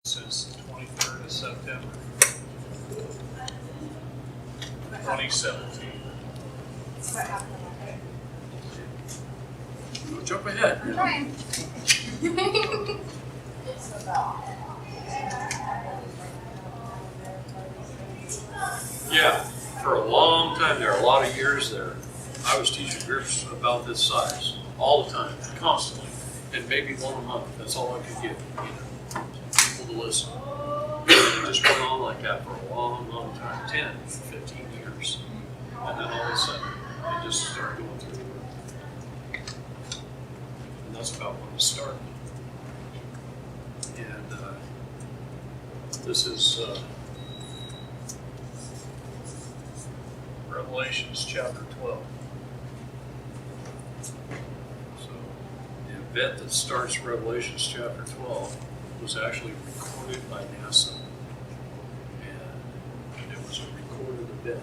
Since the 23rd of September, 2017. Don't jump ahead. I'm trying. Yeah, for a long time there, a lot of years there, I was teaching groups about this size all the time, constantly, and maybe one a month. That's all I could get, people to listen. It just went on like that for a long, long time, 10, 15 years. And then all of a sudden, it just started going through the roof. And that's about when it started. And this is Revelations chapter 12. So the event that starts Revelations chapter 12 was actually recorded by NASA. And it was a recorded event.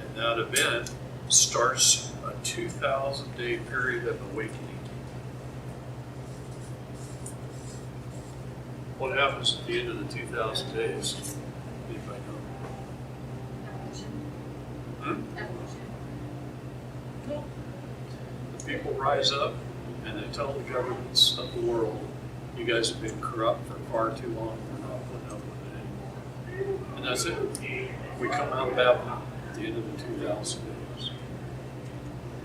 And that event starts a 2,000-day period of awakening. What happens at the end of the 2,000 days? Anybody know? The people rise up and they tell the governments of the world, you guys have been corrupt for far too long, we're not putting up with it anymore. And that's it. We come out of Babylon at the end of the 2,000 days.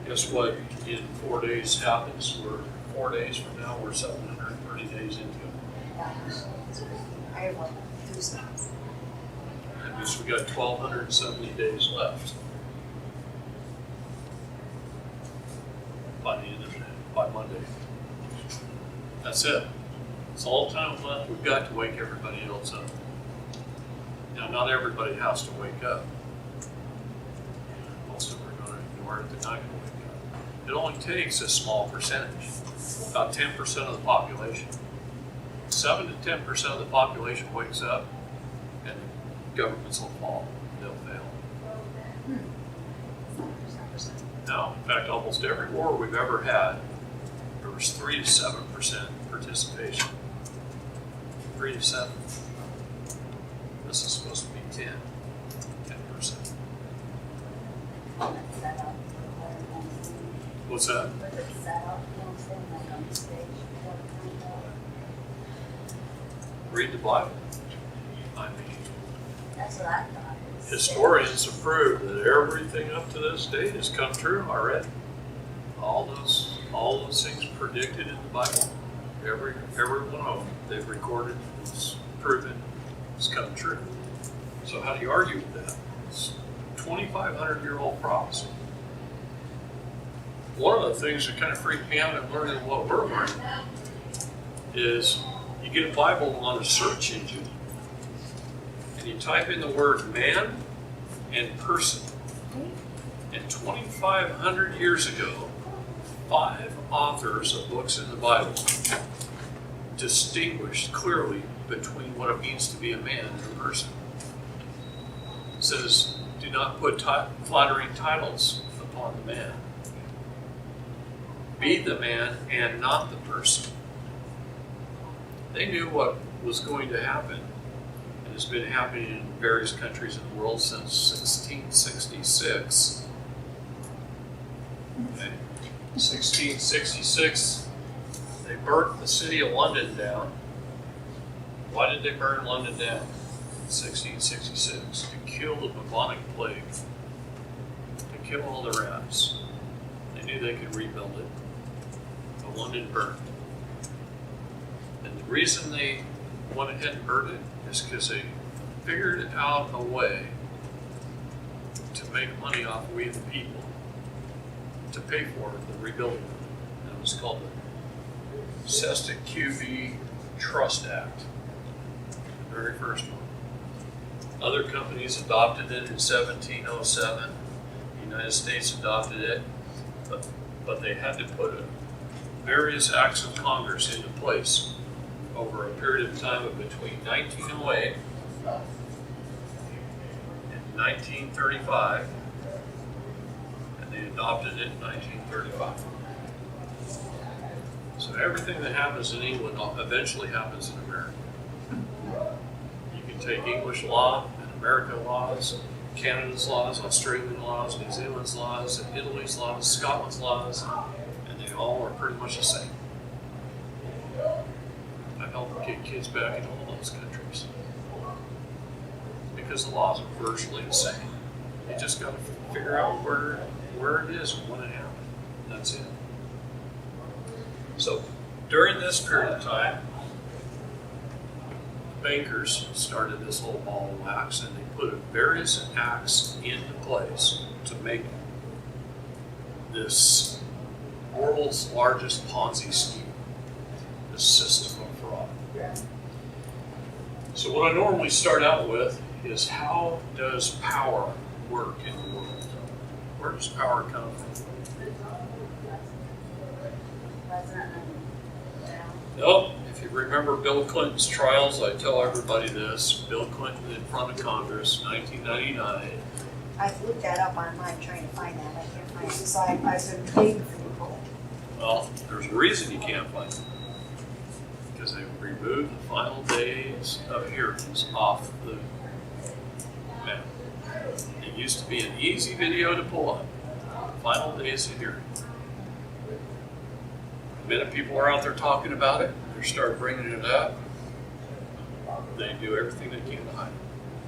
Guess what in 4 days happens? We're 4 days from now, we're 730 days into it. I have like 2 steps. That means we got 1,270 days left. By the end of it, by Monday. That's it. It's all the time left we've got to wake everybody else up. Now, not everybody has to wake up. Most of them are going to ignore it, they're not going to wake up. It only takes a small percentage, about 10% of the population. 7 to 10% of the population wakes up, and governments will fall. They'll fail. No, in fact, almost every war we've ever had, there was 3 to 7% participation. 3 to 7. This is supposed to be 10%. What's that? Read the Bible. I mean, That's what I thought. historians have proved that everything up to this date has come true already. All those things predicted in the Bible, every one of them, they've recorded, it's proven, it's come true. So how do you argue with that? It's 2,500-year-old prophecy. One of the things that kind of freaked me out in learning what we're learning is you get a Bible on a search engine and you type in the word man and person. And 2,500 years ago, 5 authors of books in the Bible distinguished clearly between what it means to be a man and a person. It says, do not put flattering titles upon the man. Be the man and not the person. They knew what was going to happen, and it's been happening in various countries in the world since 1666. Okay. 1666, they burnt the city of London down. Why did they burn London down in 1666? To kill the bubonic plague, to kill all the rats. They knew they could rebuild it, but London burned. And the reason they went ahead and burned it is because they figured out a way to make money off we the people to pay for the rebuilding. And it was called the Cestui Que Trust Act, the very first one. Other companies adopted it in 1707. The United States adopted it, but they had to put various acts of Congress into place over a period of time of between 1908 and 1935, and they adopted it in 1935. So everything that happens in England eventually happens in America. You can take English law and American laws, Canada's laws, Australian laws, New Zealand's laws, and Italy's laws, Scotland's laws, and they all are pretty much the same. I help get kids back in all those countries because the laws are virtually the same. You just got to figure out where it is and when it happened. That's it. So during this period of time, bankers started this whole ball of wax, and they put various acts into place to make this world's largest Ponzi scheme, this system of fraud. So what I normally start out with is, how does power work in the world? Where does power come from? President and Well, if you remember Bill Clinton's trials, I tell everybody this. Bill Clinton in front of Congress, 1999. I've looked that up online trying to find that. I can't find it. So I've been waiting for you to pull it. Well, there's a reason you can't find it. Because they removed the final days of hearings off the map. It used to be an easy video to pull up. Final days of hearing. The minute people are out there talking about it, they start bringing it up, they do everything they can to hide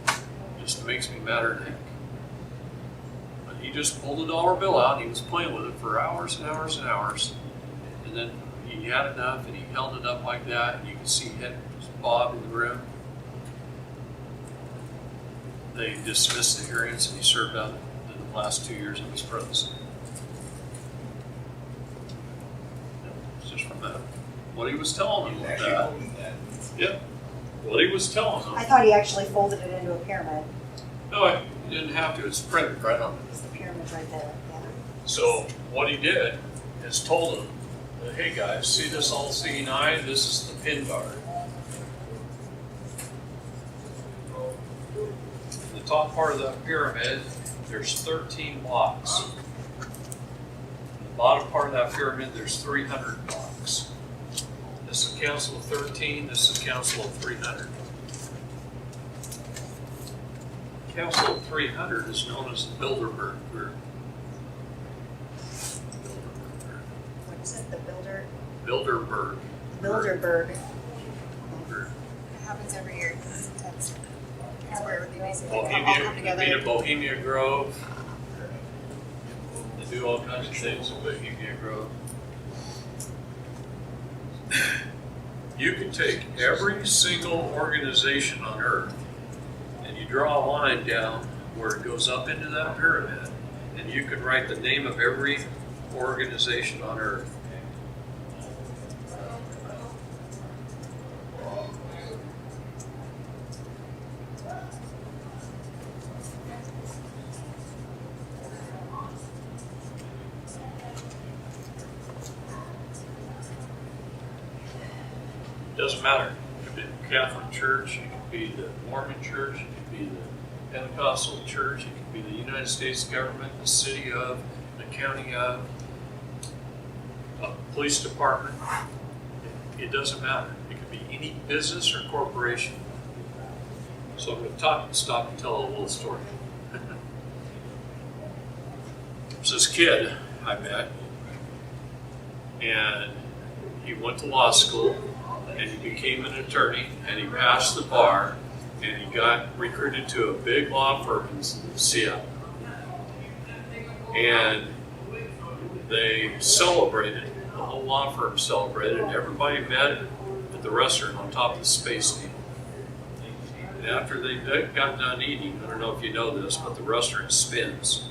it. Just makes me madder than heck. But he just pulled a dollar bill out and he was playing with it for hours and hours and hours. And then he had enough and he held it up like that, and you can see him, Bob in the room. They dismissed the hearings and he served out the last 2 years of his presidency. It's just from that. What he was telling them with that. Yep. What he was telling them. I thought he actually folded it into a pyramid. No, you didn't have to. It's printed right on it. It's the pyramid right there. Yeah. So what he did is told them, hey guys, see this LC9? This is the pin guard. In the top part of the pyramid, there's 13 blocks. In the bottom part of that pyramid, there's 300 blocks. This is a council of 13, this is a council of 300. Council of 300 is known as the Bilderberg Group. What is it? The Bilderberg. Bilderberg. Group. It happens every year. That's where they basically all Bohemia, come you meet together. at Bohemia Grove. They do all kinds of things at Bohemia Grove. You can take every single organization on earth and you draw a line down where it goes up into that pyramid, and you could write the name of every organization on earth. Doesn't matter. It could be the Catholic Church, it could be the Mormon Church, it could be the Pentecostal Church, it could be the United States government, the city of, the county of, a police department. It doesn't matter. It could be any business or corporation. So I'm going to stop and tell a little story. There's this kid I met, and he went to law school, and he became an attorney, and he passed the bar, and he got recruited to a big law firm in Seattle. And they celebrated, the whole law firm celebrated, and everybody met at the restaurant on top of the Space Needle. And after they got done eating, I don't know if you know this, but the restaurant spins,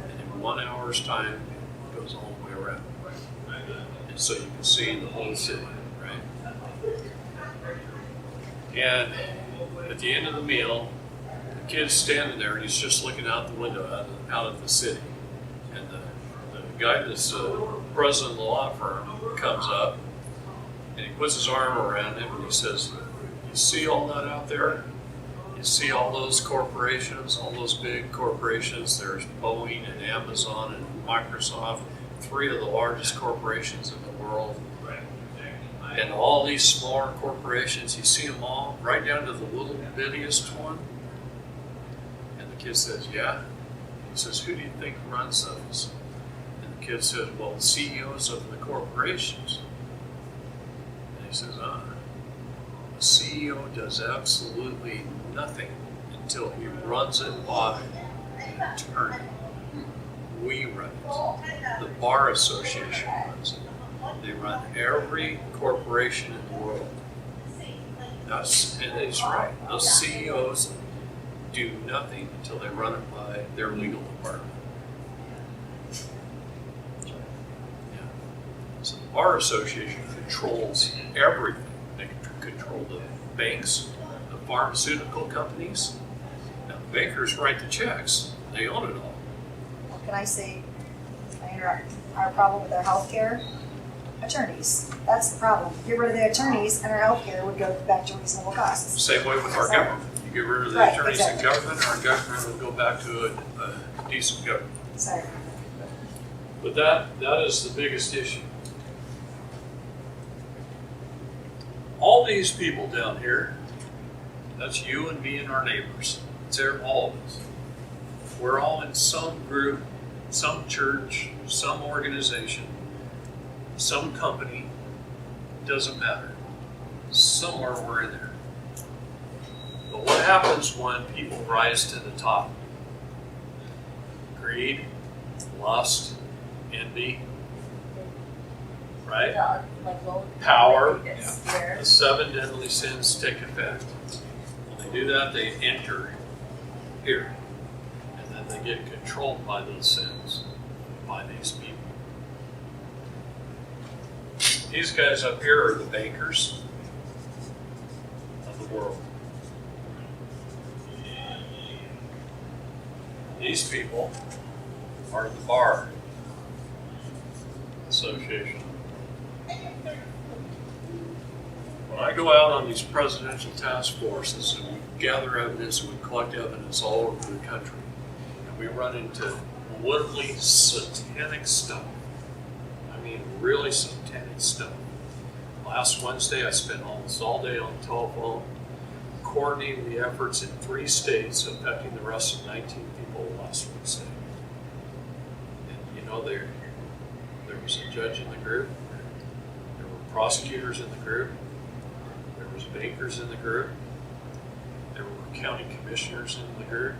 and in 1 hour's time, it goes all the way around. And so you can see the whole city. And at the end of the meal, the kid's standing there and he's just looking out the window out of the city. And the guy that's president of the law firm comes up and he puts his arm around him and he says, you see all that out there? You see all those corporations, all those big corporations? There's Boeing and Amazon and Microsoft, 3 of the largest corporations in the world. And all these smaller corporations, you see them all, right down to the little bittiest one. And the kid says, yeah. He says, who do you think runs those? And the kid says, well, the CEOs of the corporations. And he says, the CEO does absolutely nothing until he runs it by an attorney. We run it. The Bar Association runs it. They run every corporation in the world. And he's right. Those CEOs do nothing until they run it by their legal department. Yeah. So the Bar Association controls everything. They control the banks, the pharmaceutical companies. Now, the bankers write the checks. They own it all. Well, can I say, I interrupt, our problem with our healthcare? Attorneys. That's the problem. Get rid of the attorneys and our healthcare would go back to reasonable costs. Same way with our government. You get rid of the Right, attorneys exactly. in government, our government will go back to a decent government. Sorry. But that is the biggest issue. All these people down here, that's you and me and our neighbors. It's all of us. We're all in some group, some church, some organization, some company, doesn't matter. Somewhere we're in there. But what happens when people rise to the top? Greed, lust, envy, right? Power. The 7 deadly sins take effect. When they do that, they enter here. And then they get controlled by those sins, by these people. These guys up here are the bankers of the world. These people are the Bar Association. When I go out on these presidential task forces and we gather evidence and we collect evidence all over the country, and we run into literally satanic stuff. I mean, really satanic stuff. Last Wednesday, I spent almost all day on the telephone coordinating the efforts in 3 states affecting the arrest of 19 people last Wednesday. And you know, there was a judge in the group, there were prosecutors in the group, there was bankers in the group, there were county commissioners in the group.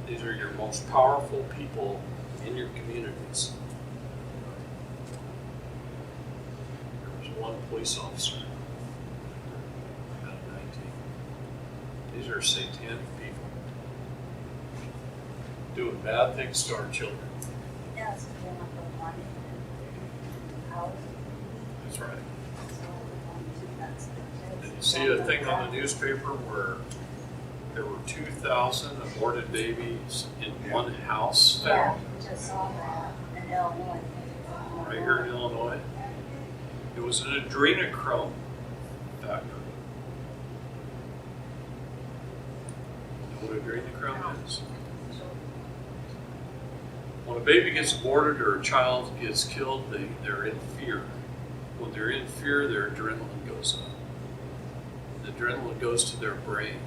These are your most powerful people in your communities. There was 1 police officer out of 19. These are satanic people doing bad things to our children. Yes, we want the money out. That's right. So Did you see a thing on the newspaper where there were 2,000 aborted babies in one house Yeah, found we just saw that in Illinois. right here in Illinois? It was an adrenochrome factory. You know what adrenochrome is? When a baby gets aborted or a child gets killed, they're in fear. When they're in fear, their adrenaline goes up. The adrenaline goes to their brain.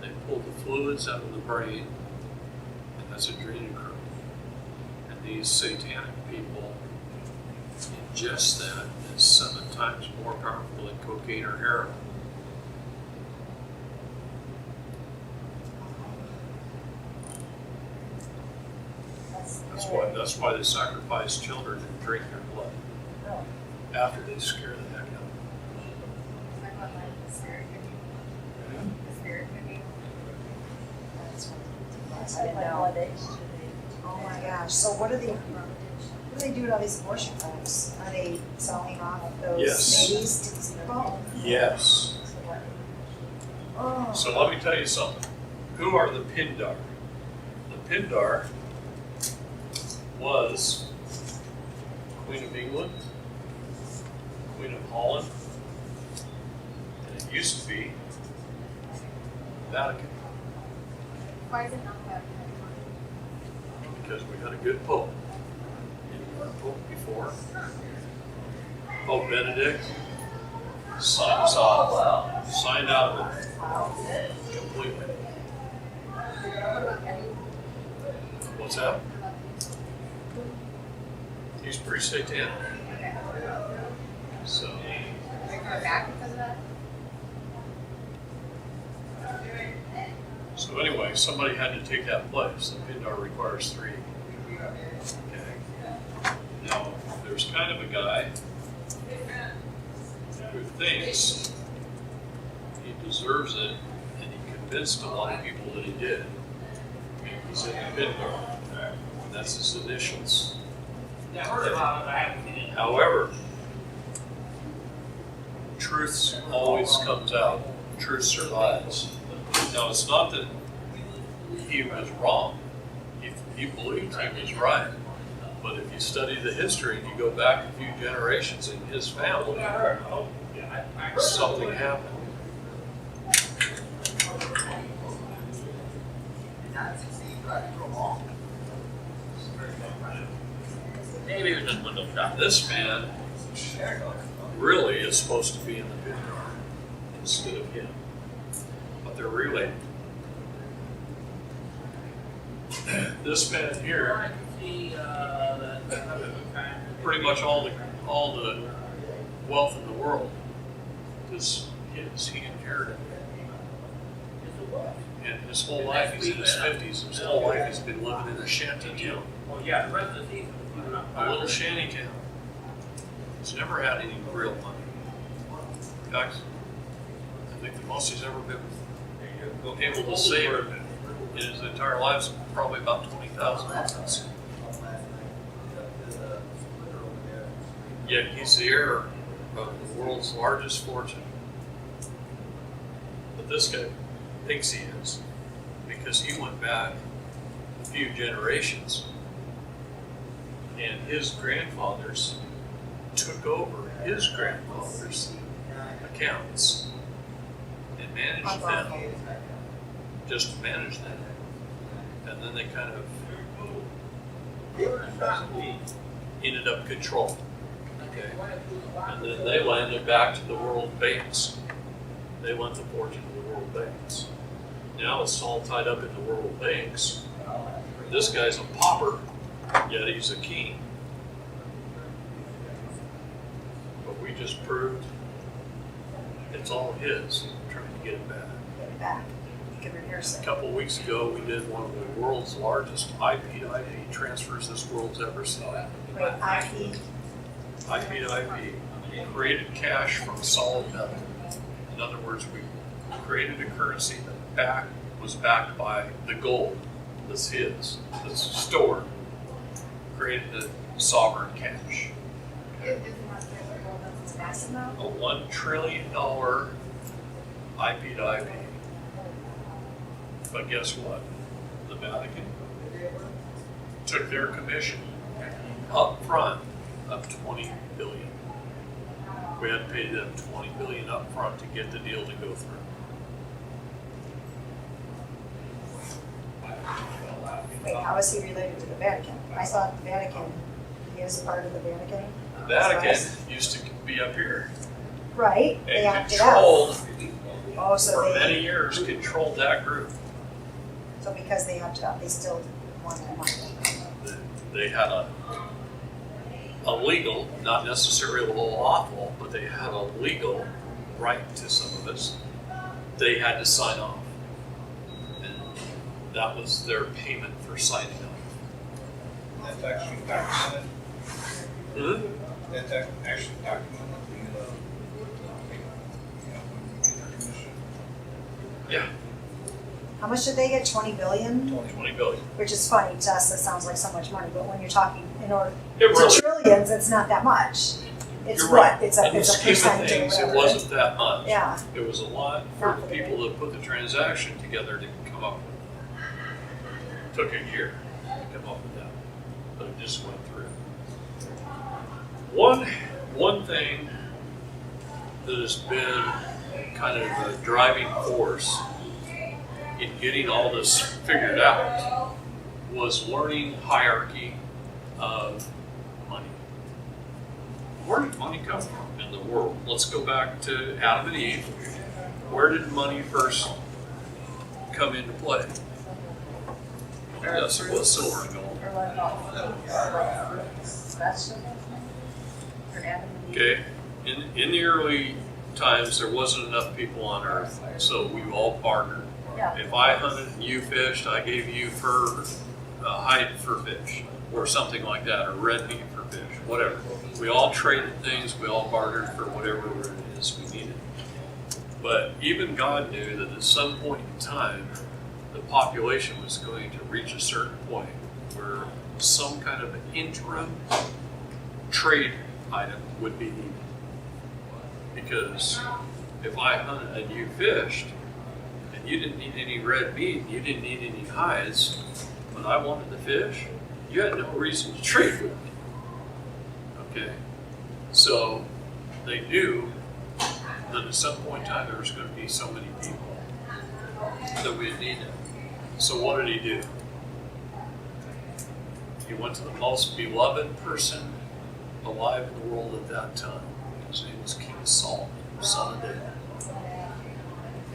They pull the fluids out of the brain, and that's adrenochrome. And these satanic people ingest that, and it's 7 times more powerful than cocaine or heroin. That's why they sacrifice children and drink their blood after they scare the heck out of them. I didn't know. Oh my gosh, so what do they do to all these abortion clinics? Are they selling off those Yes. babies to these people? Yes. Oh. So let me tell you something. Who are the Pindar? The Pindar was Queen of England, Queen of Holland, and it used to be Vatican, Why is it not Vatican? because we had a good pope. Didn't you want a pope before? Oh, Benedict signed us off, signed out of it completely. What's that? He's pretty satanic. So, They're going back because of that? so anyway, somebody had to take that place. The Pindar requires 3. Okay. Now, there's kind of a guy who thinks he deserves it, and he convinced a lot of people that he did. I mean, he's in the Pindar, and that's his initials. However, truth always comes out. Truth survives. Now, it's not that he was wrong. He believed he was right. But if you study the history and you go back a few generations in his family, something happened. Maybe it was just window shop. This man really is supposed to be in the Pindar instead of him. But they're related. This man here, pretty much all the wealth in the world is his. He inherited it. And his whole life, he's in his 50s. His whole life he's been living in a shanty town. Well, yeah, the rest of the season. A little shanty town. He's never had any real money. In fact, I think the most he's ever been able to save in his entire life is probably about 20,000 infants. Yet he's the heir of the world's largest fortune. But this guy thinks he is, because he went back a few generations and his grandfathers took over his grandfather's accounts and managed them, just managed them. And then they kind of ended up controlling. Okay. And then they landed back to the world banks. They lent the fortune to the world banks. Now it's all tied up in the world banks. This guy's a pauper, yet he's a king. But we just proved it's all his. We're trying to get it back. Get it back. You can rehearse A it. couple of weeks ago, we did one of the world's largest IP-to-IP transfers this world's ever seen. Wait, IP, IP-to-IP. We created cash from solid metal. In other words, we created a currency that was backed by the gold that's his, that's stored. Created the sovereign cash. it's massive now. A $1 trillion IP-to-IP. But guess what? The Vatican took their commission up front of $20 billion. We had to pay them $20 billion up front to get the deal to go through. Wait, how is he related to the Vatican? I thought the Vatican, he is a part of the Vatican. The Vatican used to be up here Right, they and opted out. controlled, Oh, so for many they, years, controlled that group. so because they opted out, they still want that money. They had a legal, not necessarily lawful, but they had a legal right to some of this. They had to sign off. And that was their payment for signing off. That's actually documented. Hmm? That's actually documented. Commission. Yeah, How much did they get? 20 billion? 20 billion. Which is funny to us, that sounds like so much money, but when you're talking in order It to really, trillions, it's not that much. It's you're what? right. It's In the a scheme of percentage or things, it whatever. wasn't that much. Yeah, It was a lot for the people that put the transaction together to come up with. Took a year to come up with that, but it just went through. One thing that has been kind of a driving force in getting all this figured out was learning hierarchy of money. where did money come from in the world? Let's go back to Adam and Eve. Where did money first come into play? Yes, it was silver and gold. Or like all fruits, vegetables, or Adam and Eve. Okay, in the early times, there wasn't enough people on Earth, so we all bartered. Yeah. If I hunted and you fished, I gave you fur, hide for fish, or something like that, or red meat for fish, whatever. We all traded things, we all bartered for whatever it is we needed. But even God knew that at some point in time, the population was going to reach a certain point where some kind of an interim trade item would be needed. Because if I hunted and you fished, and you didn't need any red meat, you didn't need any hides, but I wanted the fish, you had no reason to trade with me. Okay? So they knew that at some point in time there was going to be so many people that we'd need it. So what did he do? He went to the most beloved person alive in the world at that time. His name was King Solomon, son of David.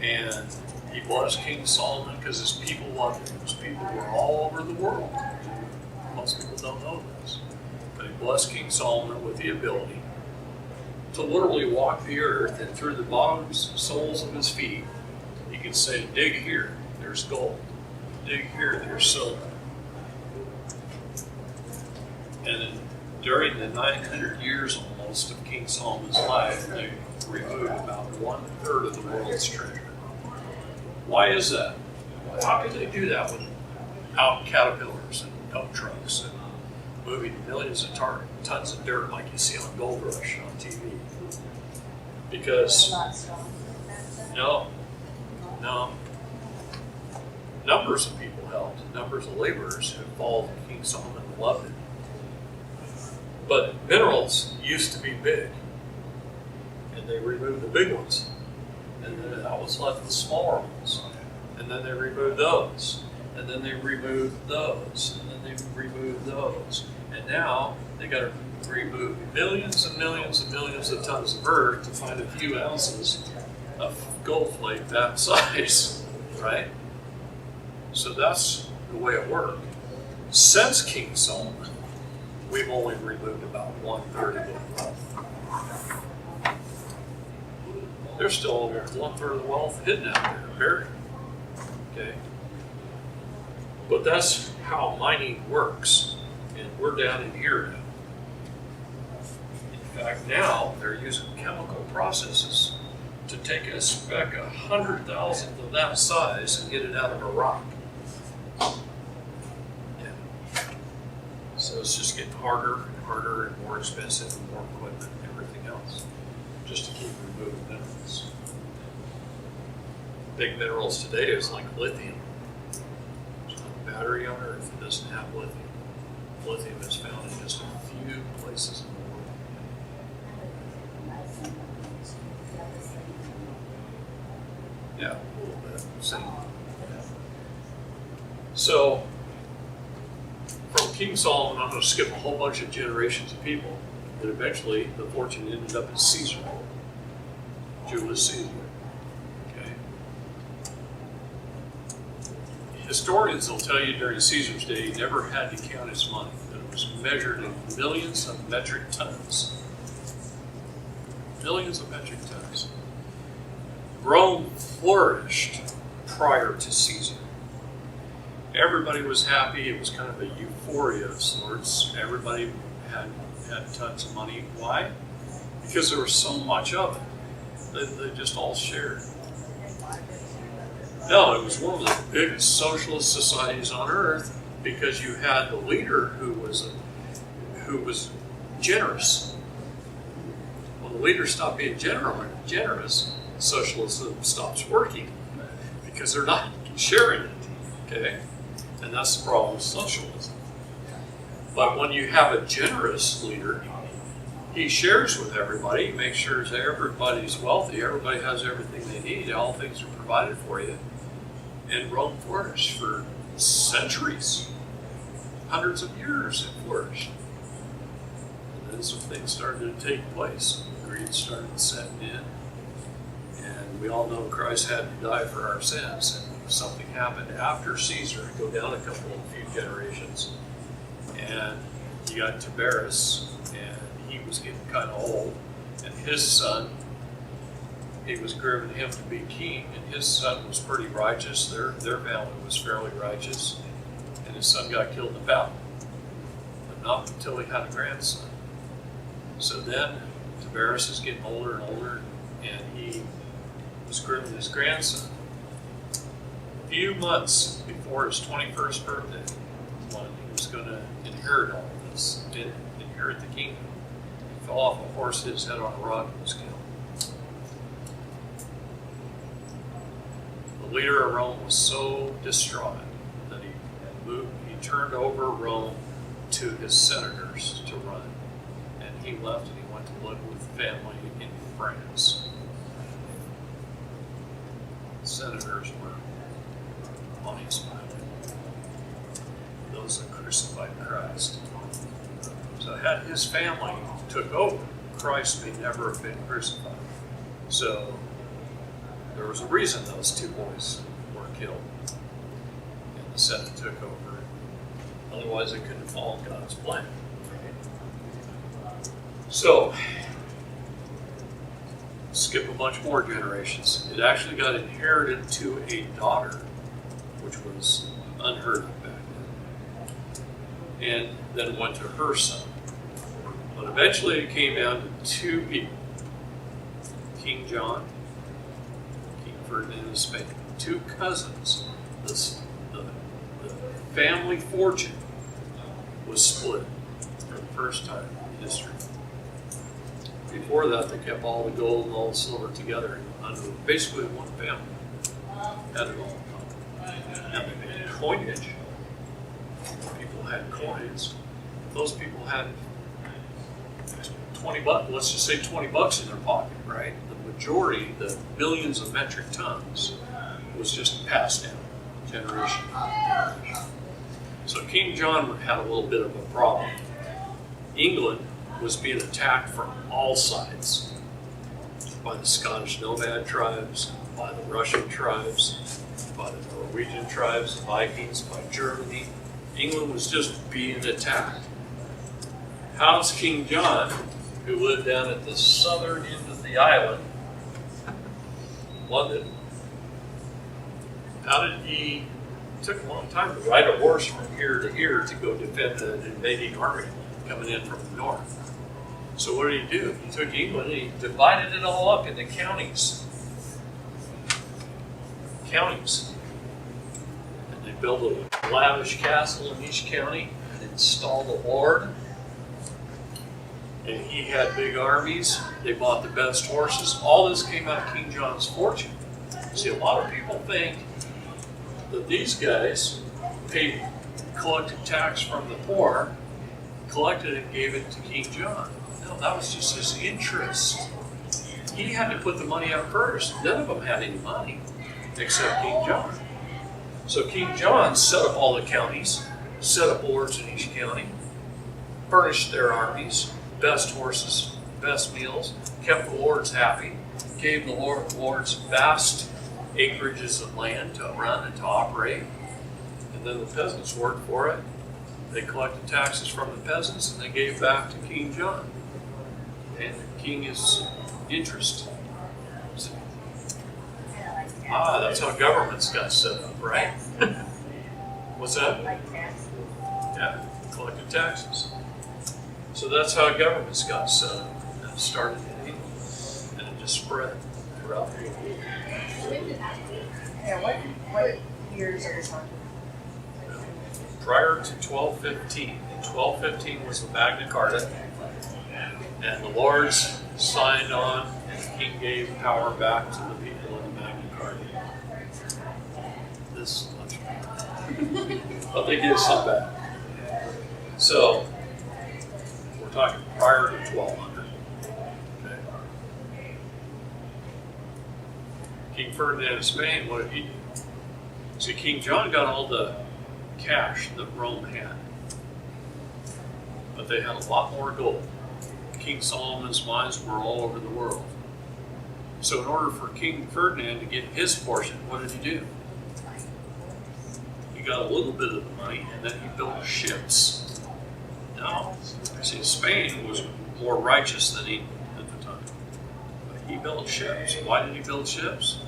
And he was King Solomon because his people loved him. His people were all over the world. Most people don't know this. But he blessed King Solomon with the ability to literally walk the earth, and through the bottoms, soles of his feet, he could say, dig here, there's gold. Dig here, there's silver. And then during the 900 years almost of King Solomon's life, they removed about 1/3 of the world's treasure. Why is that? How could they do that without caterpillars and dump trucks and moving millions of tons of dirt like you see on Gold Rush on TV? Because, Not strong. no, numbers of people helped, numbers of laborers who followed King Solomon and loved it. But minerals used to be big, and they removed the big ones, and then I was left with smaller ones, and then they removed those, and then they removed those, and then they removed those, and now they got to remove millions and millions and millions of tons of earth to find a few ounces of gold flake that size, right? So that's the way it worked. Since King Solomon, we've only removed about 1/3 of it. There's still 1/3 of the wealth hidden out there, buried. Okay? But that's how mining works. And we're down in here now. In fact, now they're using chemical processes to take a speck 100,000th of that size and get it out of a rock. So it's just getting harder and harder and more expensive and more equipment and everything else just to keep removing minerals. Big minerals today is like lithium. There's not a battery on Earth that doesn't have lithium. Lithium is found in just a few places in the world. Yeah, a little bit. Same. So, from King Solomon, I'm going to skip a whole bunch of generations of people, but eventually the fortune ended up as Caesar, Julius Caesar. Okay. Historians will tell you during Caesar's day he never had to count his money, that it was measured in millions of metric tons. Millions of metric tons. Rome flourished prior to Caesar. Everybody was happy. It was kind of a euphoria of sorts. Everybody had tons of money. Why? Because there was so much of it. They just all shared. No, it was one of the biggest socialist societies on earth because you had the leader who was generous. When the leader stopped being generous, socialism stops working because they're not sharing it. Okay? And that's the problem with socialism. But when you have a generous leader, he shares with everybody, he makes sure that everybody's wealthy, everybody has everything they need, all things are provided for you. And Rome flourished for centuries. Hundreds of years it flourished. And then some things started to take place. Greed started setting in. And we all know Christ had to die for our sins. And something happened after Caesar, go down a few generations. And you got Tiberius, and he was getting kind of old. And his son, he was grooming him to be king, and his son was pretty righteous. Their family was fairly righteous. And his son got killed in the battle. But not until he had a grandson. So then Tiberius is getting older and older, and he was grooming his grandson. A few months before his 21st birthday, when he was going to inherit all of this, inherit the kingdom, he fell off a horse, hit his head on a rock, and was killed. The leader of Rome was so distraught that he turned over Rome to his senators to run. And he left and he went to live with family in France. The senators were on his mind, those that crucified Christ. So had his family took over, Christ may never have been crucified. So there was a reason those two boys were killed. And the Senate took over. Otherwise it couldn't have followed God's plan. So, skip a bunch more generations. It actually got inherited to a daughter, which was unheard of back then. And then went to her son. But eventually it came down to two people. King John, King Ferdinand of Spain. Two cousins. The family fortune was split for the first time in history. Before that, they kept all the gold and all the silver together under basically one family. Had it all. Now they made coinage. People had coins. Those people had 20 bucks, let's just say 20 bucks in their pocket, right? The majority, the millions of metric tons, was just passed down generation to generation. So King John had a little bit of a problem. England was being attacked from all sides by the Scottish nomad tribes, by the Russian tribes, by the Norwegian tribes, the Vikings, by Germany. England was just being attacked. How's King John, who lived down at the southern end of the island, London, how did he? It took a long time to ride a horse from here to here to go defend the invading army coming in from the north. So what did he do? He took England and he divided it all up into counties. Counties. And they built a lavish castle in each county and installed a lord. And he had big armies. They bought the best horses. All this came out of King John's fortune. See, a lot of people think that these guys collected tax from the poor, collected it and gave it to King John. No, that was just his interest. He had to put the money up first. None of them had any money except King John. So King John set up all the counties, set up lords in each county, furnished their armies, best horses, best meals, kept the lords happy, gave the lords vast acreages of land to run and to operate, and then the peasants worked for it. They collected taxes from the peasants and they gave back to King John. And the king is interest. That's how governments got set up, right? What's that? Yeah, collected taxes. So that's how governments got set up. And it started in England, and it just spread throughout the world. Yeah, what years are we talking? Prior to 1215. In 1215 was the Magna Carta, and the lords signed on, and the king gave power back to the people in the Magna Carta. This much. But they gave some back. So, we're talking prior to 1200. Okay. King Ferdinand of Spain, what did he do? See, King John got all the cash that Rome had. But they had a lot more gold. King Solomon's mines were all over the world. So in order for King Ferdinand to get his portion, what did he do? He got a little bit of the money and then he built ships. Now, see, Spain was more righteous than England at the time. But he built ships. Why did he build ships?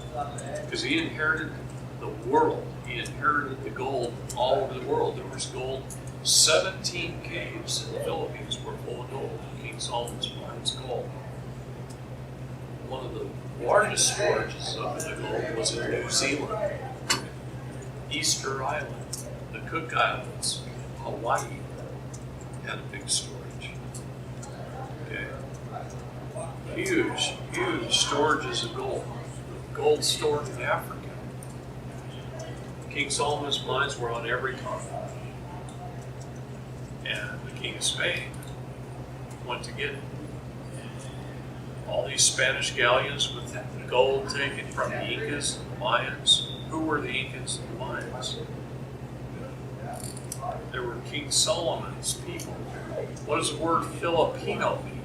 Because he inherited the world. He inherited the gold all over the world. There was gold. 17 caves in the Philippines were full of gold. King Solomon's mines gold. One of the largest storages of the gold was in New Zealand, Easter Island, the Cook Islands, Hawaii had a big storage. Okay. Huge, huge storages of gold. Gold stored in Africa. King Solomon's mines were on every continent. And the King of Spain went to get it. All these Spanish galleons with gold taken from the Incas and the Mayans. Who were the Incas and the Mayans? They were King Solomon's people. What does the word Filipino mean?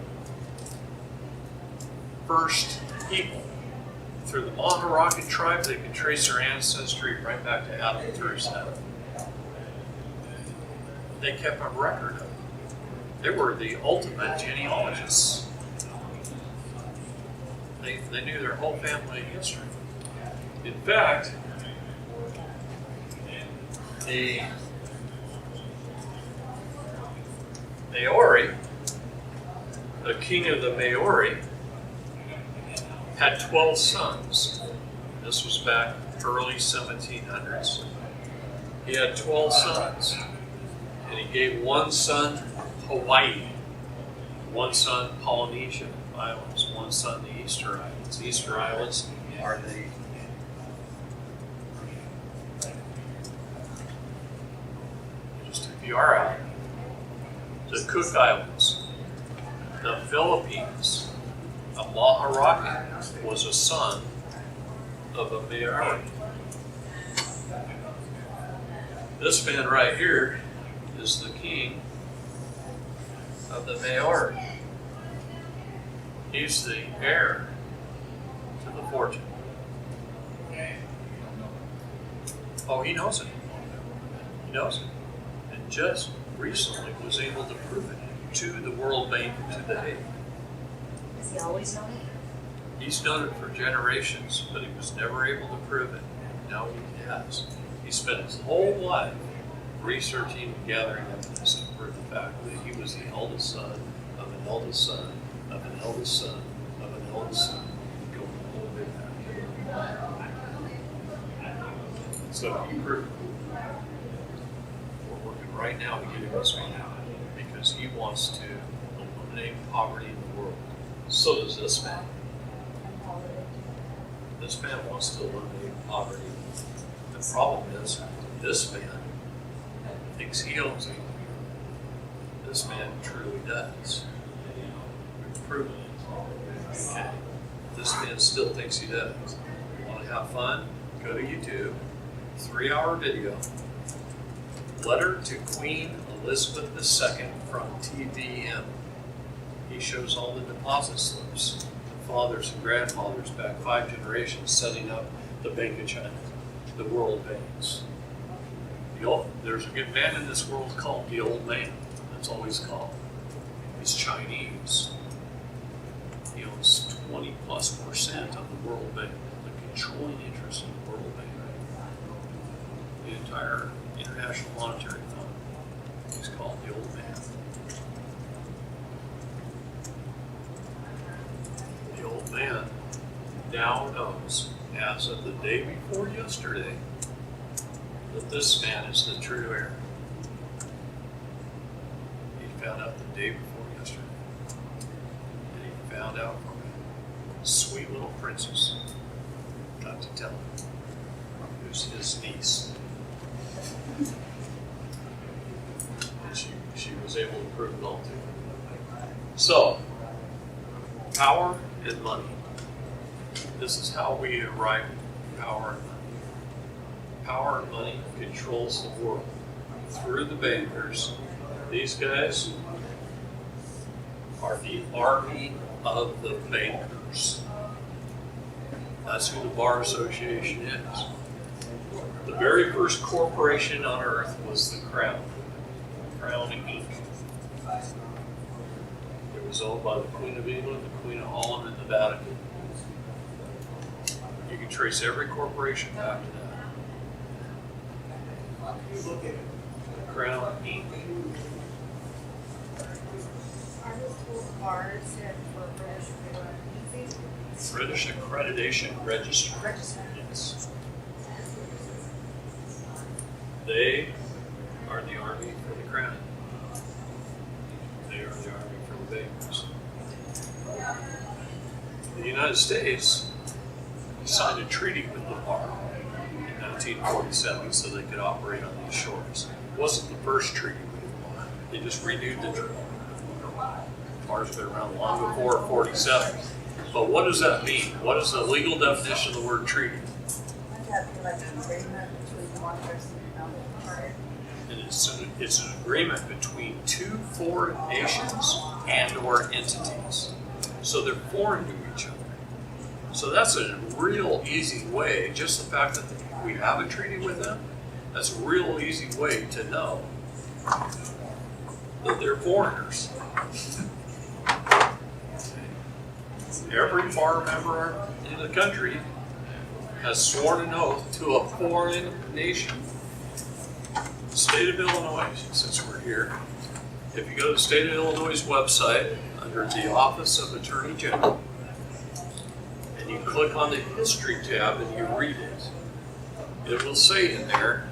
First people. Through the Maharaka tribe, they can trace their ancestry right back to Adam the first Adam. They kept a record of it. They were the ultimate genealogists. They knew their whole family history. In fact, the Maori, the king of the Maori, had 12 sons. This was back early 1700s. He had 12 sons. And he gave one son Hawaii, one son Polynesia Islands, one son the Easter Islands. The Easter Islands are just a few are out. The Cook Islands, the Philippines. A Maharaka was a son of a Maori. This man right here is the king of the Maori. He's the heir to the fortune. Oh, he knows it. He knows it. And just recently was able to prove it to the World Bank and to the Hague. Has he always known it? He's known it for generations, but he was never able to prove it. Now he has. He spent his whole life researching and gathering evidence to prove the fact that he was the eldest son of an eldest son of an eldest son of an eldest son, going a little bit back. So he proved it. We're working right now to get him this one out because he wants to eliminate poverty in the world. So does this man. This man wants to eliminate poverty. The problem is, this man thinks he owns it. This man truly does. We've proven it. Okay. This man still thinks he does. You want to have fun? Go to YouTube. 3-hour video. Letter to Queen Elizabeth II from TVM. He shows all the deposit slips, the fathers and grandfathers back 5 generations setting up the Bank of China, the world banks. There's a good man in this world called the Old Man. That's all he's called. He's Chinese. He owns 20+% of the World Bank, the controlling interest in the World Bank, the entire International Monetary Fund. He's called the Old Man. The Old Man now knows, as of the day before yesterday, that this man is the true heir. He found out the day before yesterday. And he found out from a sweet little princess, got to tell him, who's his niece. And she was able to prove it all to him. So, power and money. This is how we arrive at power and money. Power and money controls the world through the bankers. These guys are the army of the bankers. That's who the Bar Association is. The very first corporation on earth was the Crown. Crown Inc. It was owned by the Queen of England, the Queen of Holland, and the Vatican. You can trace every corporation back to that. Crown Inc. Are those two bars that for British easy? British Accreditation Register. Register. Yes. They are the army for the crown. They are the army for the bankers. The United States signed a treaty with the bar in 1947 so they could operate on these shores. It wasn't the first treaty with the bar. They just renewed the treaty. Bar's been around long before 47. But what does that mean? What is the legal definition of the word treaty? Wouldn't that be like an agreement between one person and another? And it's an agreement between two foreign nations and or entities. So they're foreign to each other. So that's a real easy way, just the fact that we have a treaty with them, that's a real easy way to know that they're foreigners. Every bar member in the country has sworn an oath to a foreign nation. The state of Illinois, since we're here, if you go to the state of Illinois' website under the Office of Attorney General, and you click on the History tab and you read it, it will say in there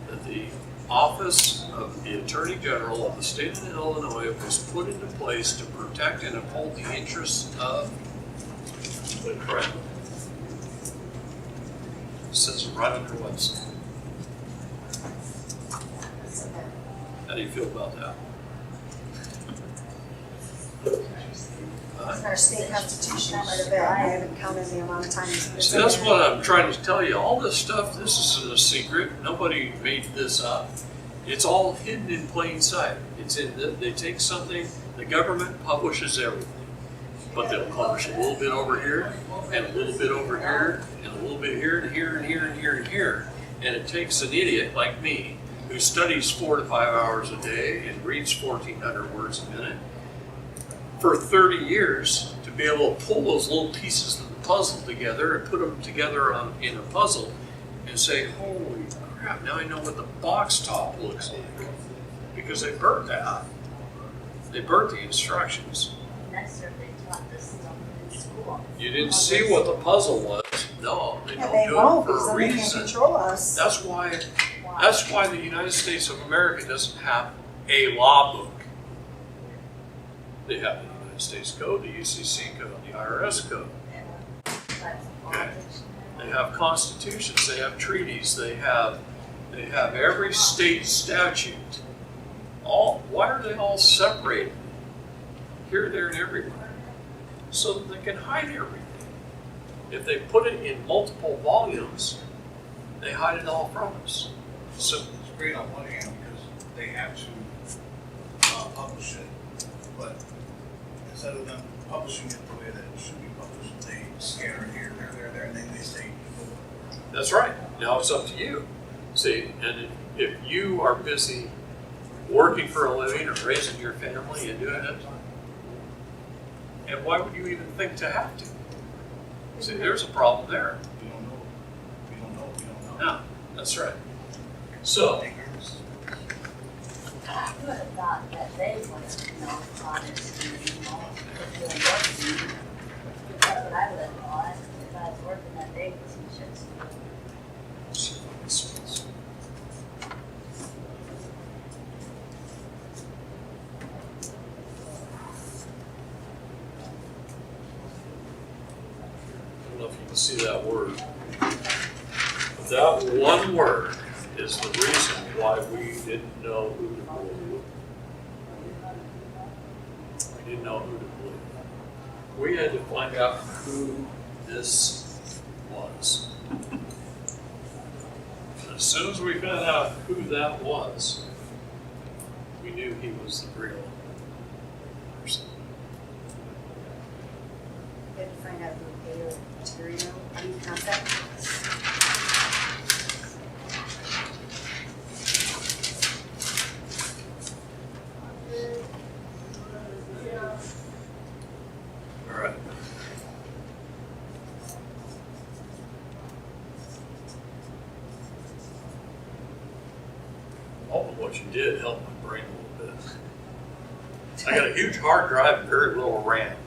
that the Office of the Attorney General of the state of Illinois was put into place to protect and uphold the interests of the crown. It says it right on their website. How do you feel about that? It's our state constitution, but I haven't counted the amount of times. See, that's what I'm trying to tell you. All this stuff, this isn't a secret. Nobody made this up. It's all hidden in plain sight. It's in they take something, the government publishes everything. But they'll publish a little bit over here, and a little bit over here, and a little bit here, and here, and here, and here, and here. And it takes an idiot like me, who studies 4 to 5 hours a day and reads 1,400 words a minute, for 30 years to be able to pull those little pieces of the puzzle together and put them together in a puzzle and say, holy crap, now I know what the box top looks like. Because they burnt that. They burnt the instructions. Next year they taught this stuff in school. You didn't see what the puzzle was. No, they Yeah, don't they do won't, it because for a then they can't reason. control us. That's why the United States of America doesn't have a law book. They have the United States Code, the UCC Code, the IRS Code. Okay. They have constitutions, they have treaties, they have every state statute. Why are they all separated? Here, there, and everywhere. So that they can hide everything. If they put it in multiple volumes, they hide it all from us. So It's great on one hand because they have to publish it, but instead of them publishing it the way that it should be published, they scatter it here, there, and then they say, that's right. Now it's up to you. See, and if you are busy working for a living or raising your family and doing it, and why would you even think to have to? See, there's a problem there. we don't know, we don't know. No, that's right. So, I would have thought that they would have known on it, if they were working. That's what I would have thought, if I was working that day, because he should. I don't know if you can see that word. But that one word is the reason why we didn't know who to believe. We didn't know who to believe. We had to find out who this was. As soon as we found out who that was, we knew he was the real person. out Bruguera Ontario. How do you pronounce that? All right. All of what you did helped my brain a little bit. I got a huge hard drive and very little RAM.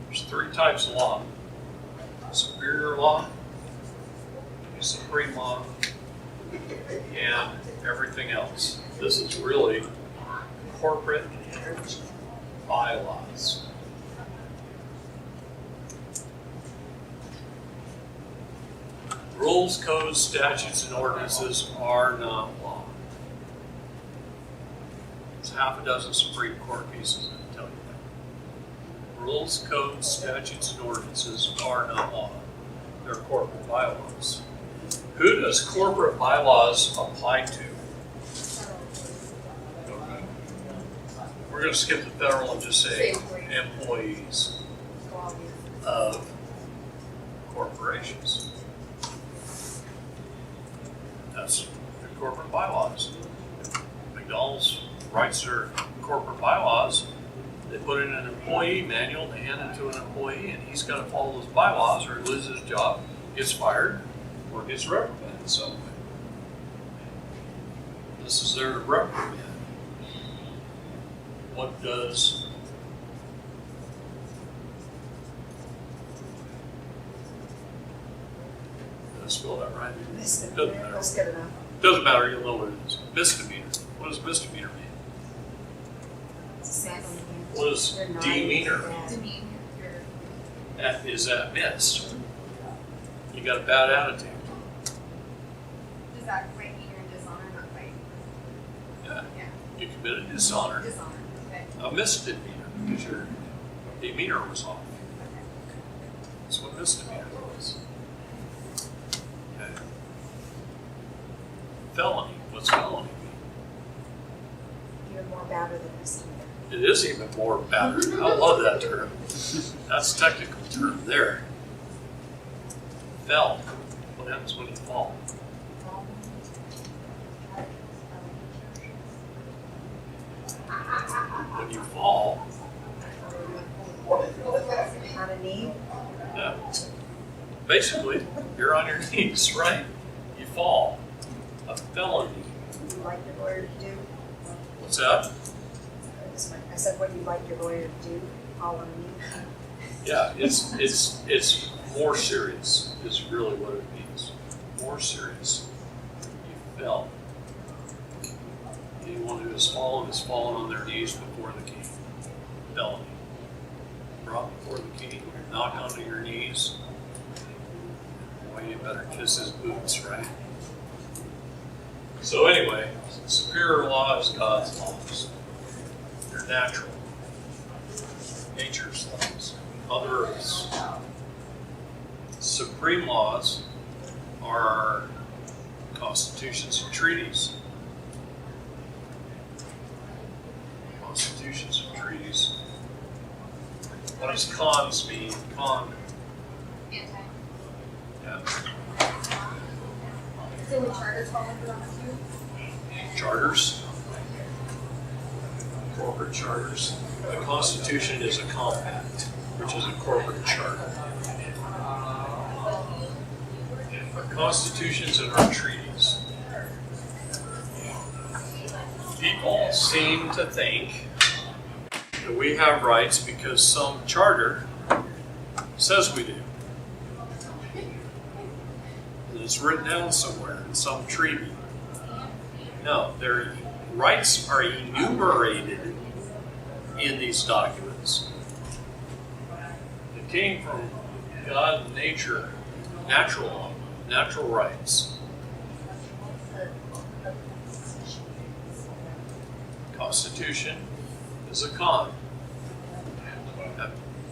There's 3 types of law: superior law, supreme law, and everything else. This is really corporate bylaws. Rules, codes, statutes, and ordinances are not law. There's half a dozen Supreme Court cases that tell you that. Rules, codes, statutes, and ordinances are not law. They're corporate bylaws. Who does corporate bylaws apply to? We're going to skip the federal and just say employees of corporations. That's the corporate bylaws. McDonald's writes their corporate bylaws. They put in an employee manual, they hand it to an employee, and he's got to follow those bylaws or he loses his job, gets fired, or gets reprimanded in some way. This is their reprimand. What does did I spell that right? Doesn't matter. That's good enough. Doesn't matter, you'll know what it is. Misdemeanor. What does misdemeanor mean? What does demeanor mean? Demean your Is that miss? You got a bad attitude. does that quite mean you're in dishonor, not quite? Yeah. Yeah. You committed dishonor. Dishonor. Okay. A misdemeanor because your demeanor was off. That's what misdemeanor was. Okay. Felony. What's felony mean? Even more badder than misdemeanor. It is even more bad. I love that term. That's a technical term there. Fell. What happens when you fall? When you fall, On a knee, yeah, basically, you're on your knees, right? You fall. A felony. what you like your lawyer to do. What's that? I said, what do you like your lawyer to do? All on a knee. Yeah, it's more serious, is really what it means. More serious. You fell. Anyone who has fallen on their knees before the king. Felony. Brought before the king. You're knocked onto your knees. Boy, you better kiss his boots, right? So anyway, superior law is God's laws. They're natural. Nature's laws. Other Earth's. Supreme laws are constitutions and treaties. Constitutions and treaties. What does cons mean? Con. Anti. Yeah. So would charters fall under that too? Charters. Corporate charters. A constitution is a compact, which is a corporate charter. Our constitutions and our treaties. People seem to think that we have rights because some charter says we do. And it's written down somewhere in some treaty. No, their rights are enumerated in these documents. It came from God and nature, natural law, natural rights. Constitution is a con.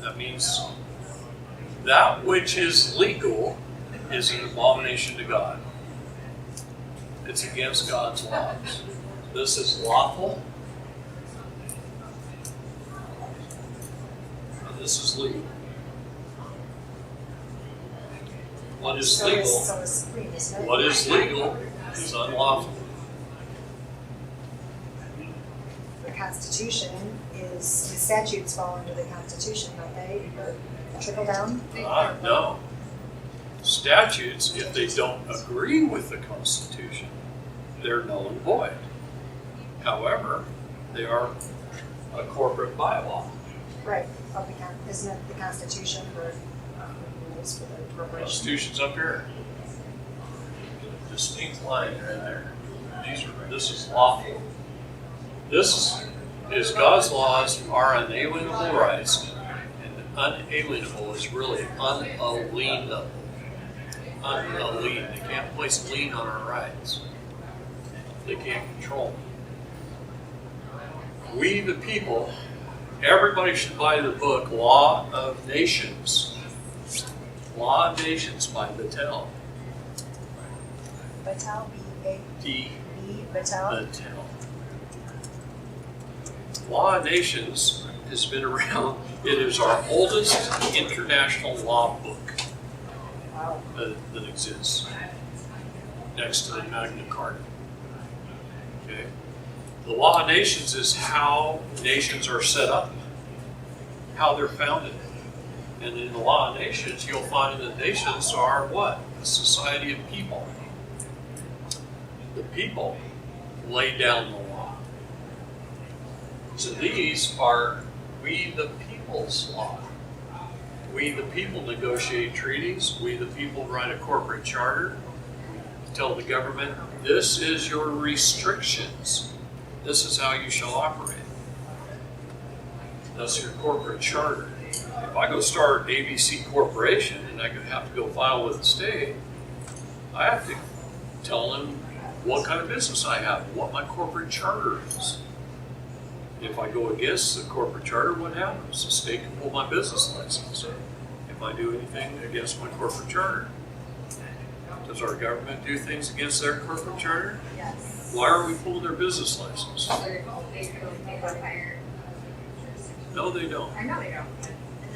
That means That which is legal is an abomination to God. It's against God's laws. This is lawful. And this is legal. What is legal? So is What is legal is unlawful. The Constitution is, the statutes fall under the Constitution, don't they? Or trickle down? No. Statutes, if they don't agree with the Constitution, they're null and void. However, they are a corporate bylaw. Right, of the isn't it the Constitution for rules for the corporation? Constitution's up here. Distinct lines right there. This is lawful. This is God's laws are unalienable rights, and unalienable is really unalienable. Unalien. They can't place lien on our rights. They can't control them. We the people, everybody should buy the book Law of Nations. Law of Nations by Vattel. Vattel, D. Vattel? Vattel. Law of Nations has been around. It is our oldest international law book Wow. that exists, next to the Magna Carta. Okay? The Law of Nations is how nations are set up, how they're founded. And in the Law of Nations, you'll find that nations are what? A society of people. The people lay down the law. So these are we the people's law. We the people negotiate treaties. We the people write a corporate charter. Tell the government, this is your restrictions. This is how you shall operate. That's your corporate charter. If I go start ABC Corporation and I have to go file with the state, I have to tell them what kind of business I have, what my corporate charter is. If I go against the corporate charter, what happens? The state can pull my business license if I do anything against my corporate charter. Does our government do things against their corporate charter? Yes. Why are we pulling their business license? No, they don't. I know they don't.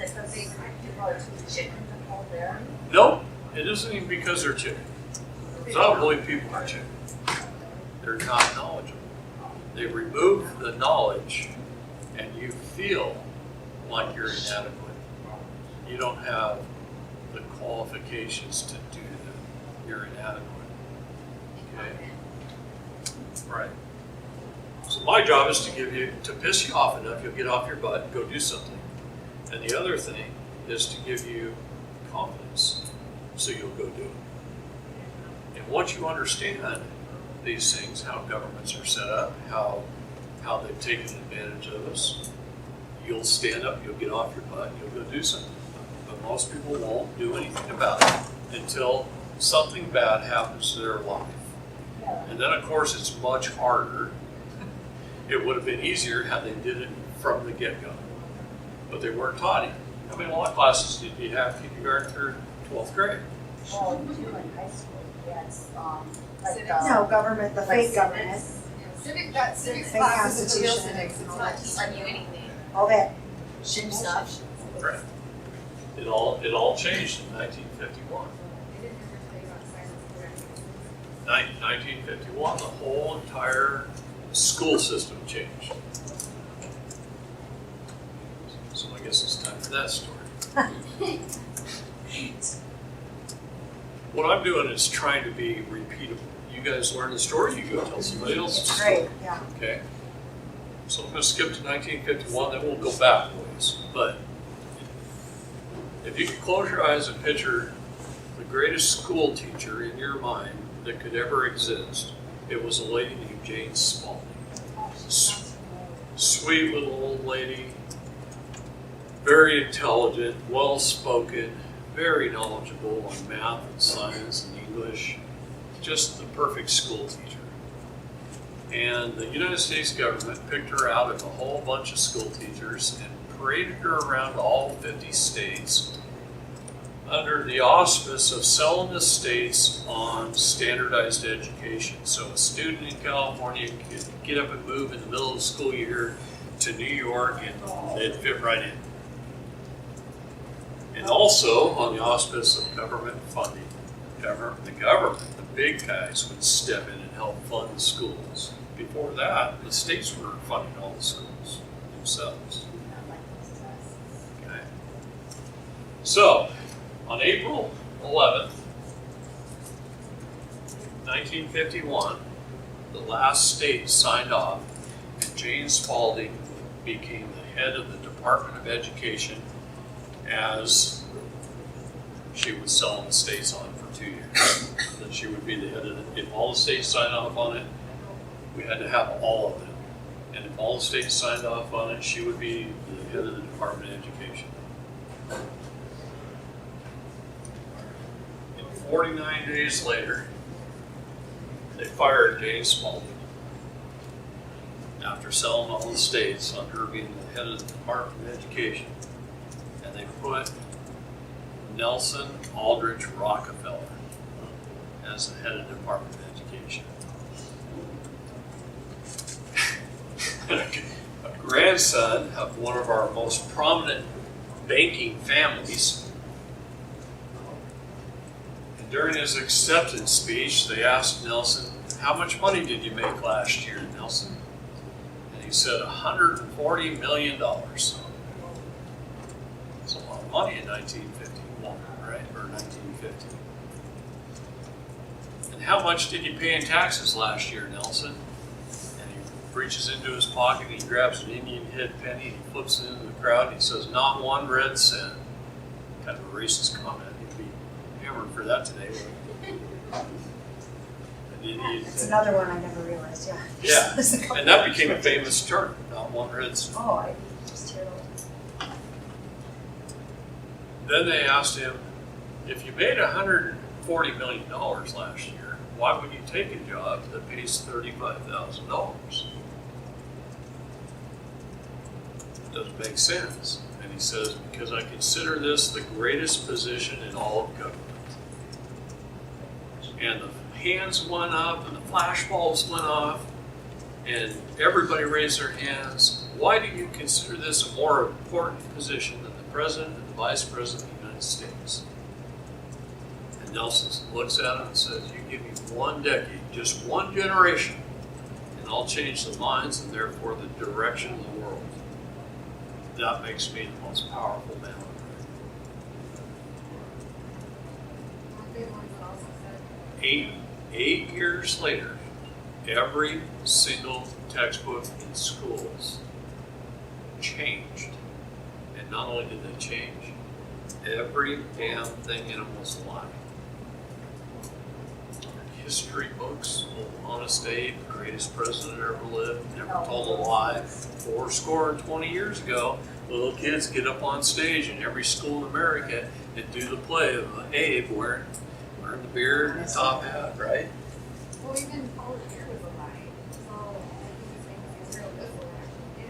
Is it because people are too chicken to hold there? Nope, it isn't even because they're chicken. 'Cause I don't believe people are chicken. They're not knowledgeable. They remove the knowledge and you feel like you're inadequate. You don't have the qualifications to do that. You're inadequate. Okay? Right. So my job is to piss you off enough, you'll get off your butt and go do something. And the other thing is to give you confidence, so you'll go do it. And once you understand these things, how governments are set up, how they've taken advantage of us, you'll stand up, you'll get off your butt, and you'll go do something. But most people won't do anything about it until something bad happens to their life. And then, of course, it's much harder. It would have been easier had they did it from the get-go. But they weren't taught it. How many law classes did you have kindergarten through 12th grade? Well, we do in high school, yes, like Civics. the. No, government, the fake government, Civics Fake classes is real constitution. civics, it's not teaching you anything. all that. Shim stuff. Right. It all changed in 1951. They didn't ever tell you about science. 1951, the whole entire school system changed. So I guess it's time for that story. What I'm doing is trying to be repeatable. You guys learn the story, you go tell somebody else's It's story. great, yeah. Okay? So I'm going to skip to 1951, then we'll go back a ways. But if you could close your eyes and picture the greatest school teacher in your mind that could ever exist, it was a lady named Jane Spalding. Sweet little old lady, very intelligent, well-spoken, very knowledgeable on math and science and English, just the perfect school teacher. And the United States government picked her out of a whole bunch of school teachers and paraded her around all 50 states under the auspice of selling estates on standardized education. So a student in California could get up and move in the middle of the school year to New York and they'd fit right in. And also on the auspice of government funding. The government, the big guys, would step in and help fund the schools. Before that, the states were funding all the schools themselves. Not like this is us. Okay. So, on April 11th, 1951, the last state signed off, and Jane Spalding became the head of the Department of Education as she was selling the states on for 2 years. That she would be the head of the, if all the states signed off on it, we had to have all of them. And if all the states signed off on it, she would be the head of the Department of Education. And 49 days later, they fired Jane Spalding after selling all the states on her being the head of the Department of Education. And they put Nelson Aldrich Rockefeller as the head of the Department of Education. A grandson of one of our most prominent banking families. And during his acceptance speech, they asked Nelson, "How much money did you make last year, Nelson?" And he said, $140 million. That's a lot of money in 1951, right? Or 1950. "And how much did you pay in taxes last year, Nelson?" And he reaches into his pocket, and he grabs an Indian head penny, and he flips it into the crowd, and he says, "Not one red cent." Kind of a racist comment. He'd be hammered for that today, wouldn't he? It's another one I never realized, yeah. Yeah, There's a couple and that of became a them. famous term, not one red cent. Oh, I just hear those. Then they asked him, if you made $140 million last year, why would you take a job that pays $35,000? Doesn't make sense. And he says, because I consider this the greatest position in all of government. And the hands went up and the flash bulbs went off and everybody raised their hands. Why do you consider this a more important position than the President and the Vice President of the United States? And Nelson looks at him and says, you give me 1 decade, just 1 generation, and I'll change the minds and therefore the direction of the world. That makes me the most powerful man on earth. One big one that also said, 8 years later, every single textbook in schools changed. And not only did they change, every damn thing in them was a lie. History books, Honest Abe, the greatest president that ever lived, never told a lie. 20 years ago, little kids get up on stage in every school in America and do the play of Abe wearing the beard and the top hat, right? well, even Paul Revere was a lie. So I think he's saying he's real good for it. Actually did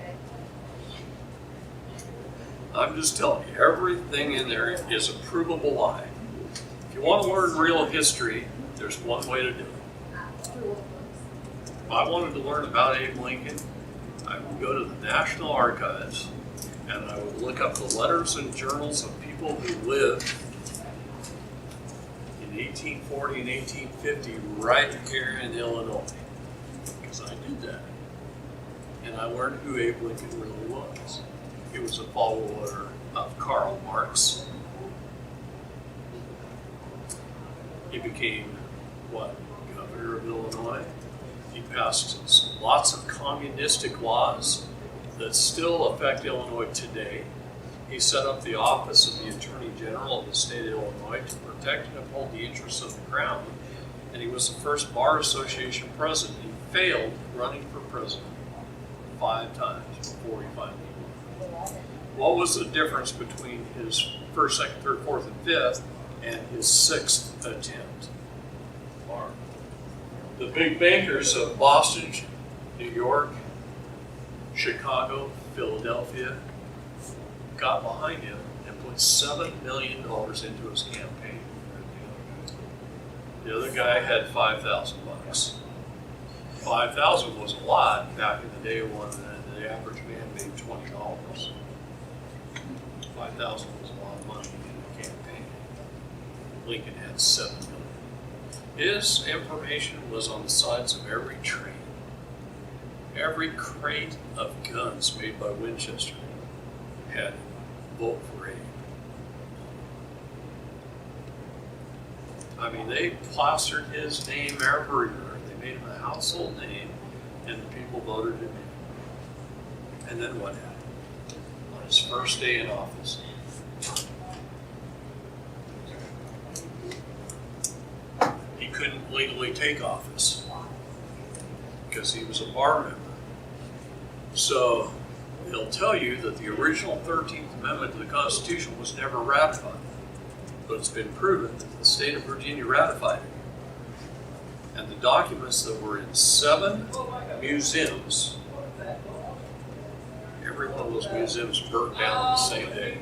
it. I'm just telling you, everything in there is a provable lie. If you want to learn real history, there's one way to do it. Through books. If I wanted to learn about Abe Lincoln, I would go to the National Archives and I would look up the letters and journals of people who lived in 1840 and 1850 right here in Illinois. Because I did that. And I learned who Abe Lincoln really was. He was a follower of Karl Marx. He became, governor of Illinois. He passed lots of communistic laws that still affect Illinois today. He set up the office of the Attorney General of the state of Illinois to protect and uphold the interests of the Crown. And he was the first Bar Association president. He failed running for president 5 times before he finally won. What was the difference between his first, second, third, fourth, and fifth and his 6th attempt? The big bankers of Boston, New York, Chicago, Philadelphia got behind him and put $7 million into his campaign. The other guy had $5,000. 5,000 was a lot back in the day when the average man made $20. 5,000 was a lot of money in a campaign. Lincoln had 7 million. His information was on the sides of every train. Every crate of guns made by Winchester had vote for Abe. I mean, they plastered his name everywhere. They made him a household name, and the people voted him in. And then what happened? On his first day in office, he couldn't legally take office because he was a bar member. So they'll tell you that the original 13th Amendment to the Constitution was never ratified. But it's been proven that the state of Virginia ratified it. And the documents that were in 7 museums, every one of those museums burnt down on the same day.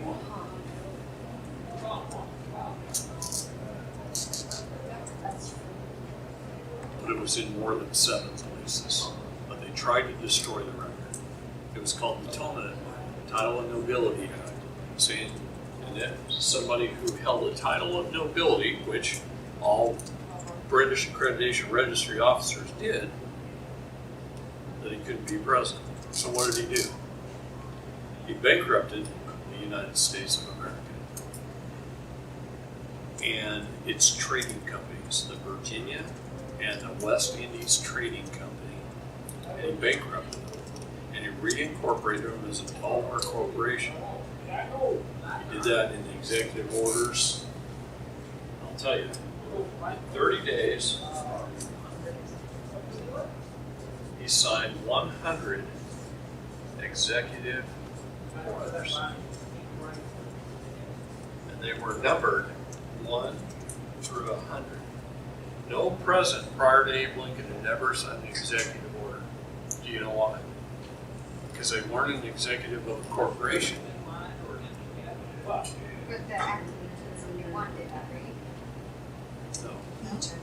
But it was in more than 7 places. But they tried to destroy the record. It was called the Tona Title of Nobility Act, saying that somebody who held a title of nobility, which all British accreditation registry officers did, that he couldn't be president. So what did he do? He bankrupted the United States of America and its trading companies, the Virginia and the West Indies Trading Company, and he bankrupted them. And he reincorporated them as a Palmer Corporation. He did that in the executive orders. I'll tell you, in 30 days, he signed 100 executive orders. And they were numbered 1 through 100. No president prior to Abe Lincoln had never signed an executive order. Do you know why? Because they weren't an executive of a corporation. But the acquisitions you wanted, right? No.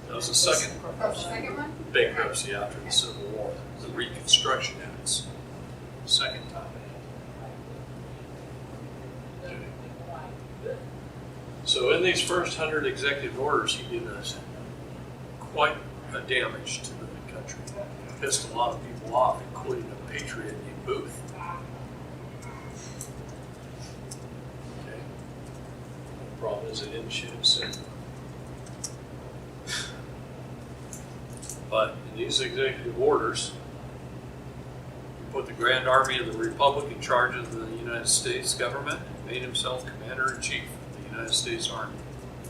That was the second Oh, the second one? bankruptcy after the Civil War, the Reconstruction Acts. Second time. Okay. So in these first 100 executive orders, he did quite a damage to the country. Pissed a lot of people off, including a patriot named Booth. Okay. The problem is they didn't shoot him soon. But in these executive orders, he put the Grand Army of the Republic in charge of the United States government and made himself Commander-in-Chief of the United States Army.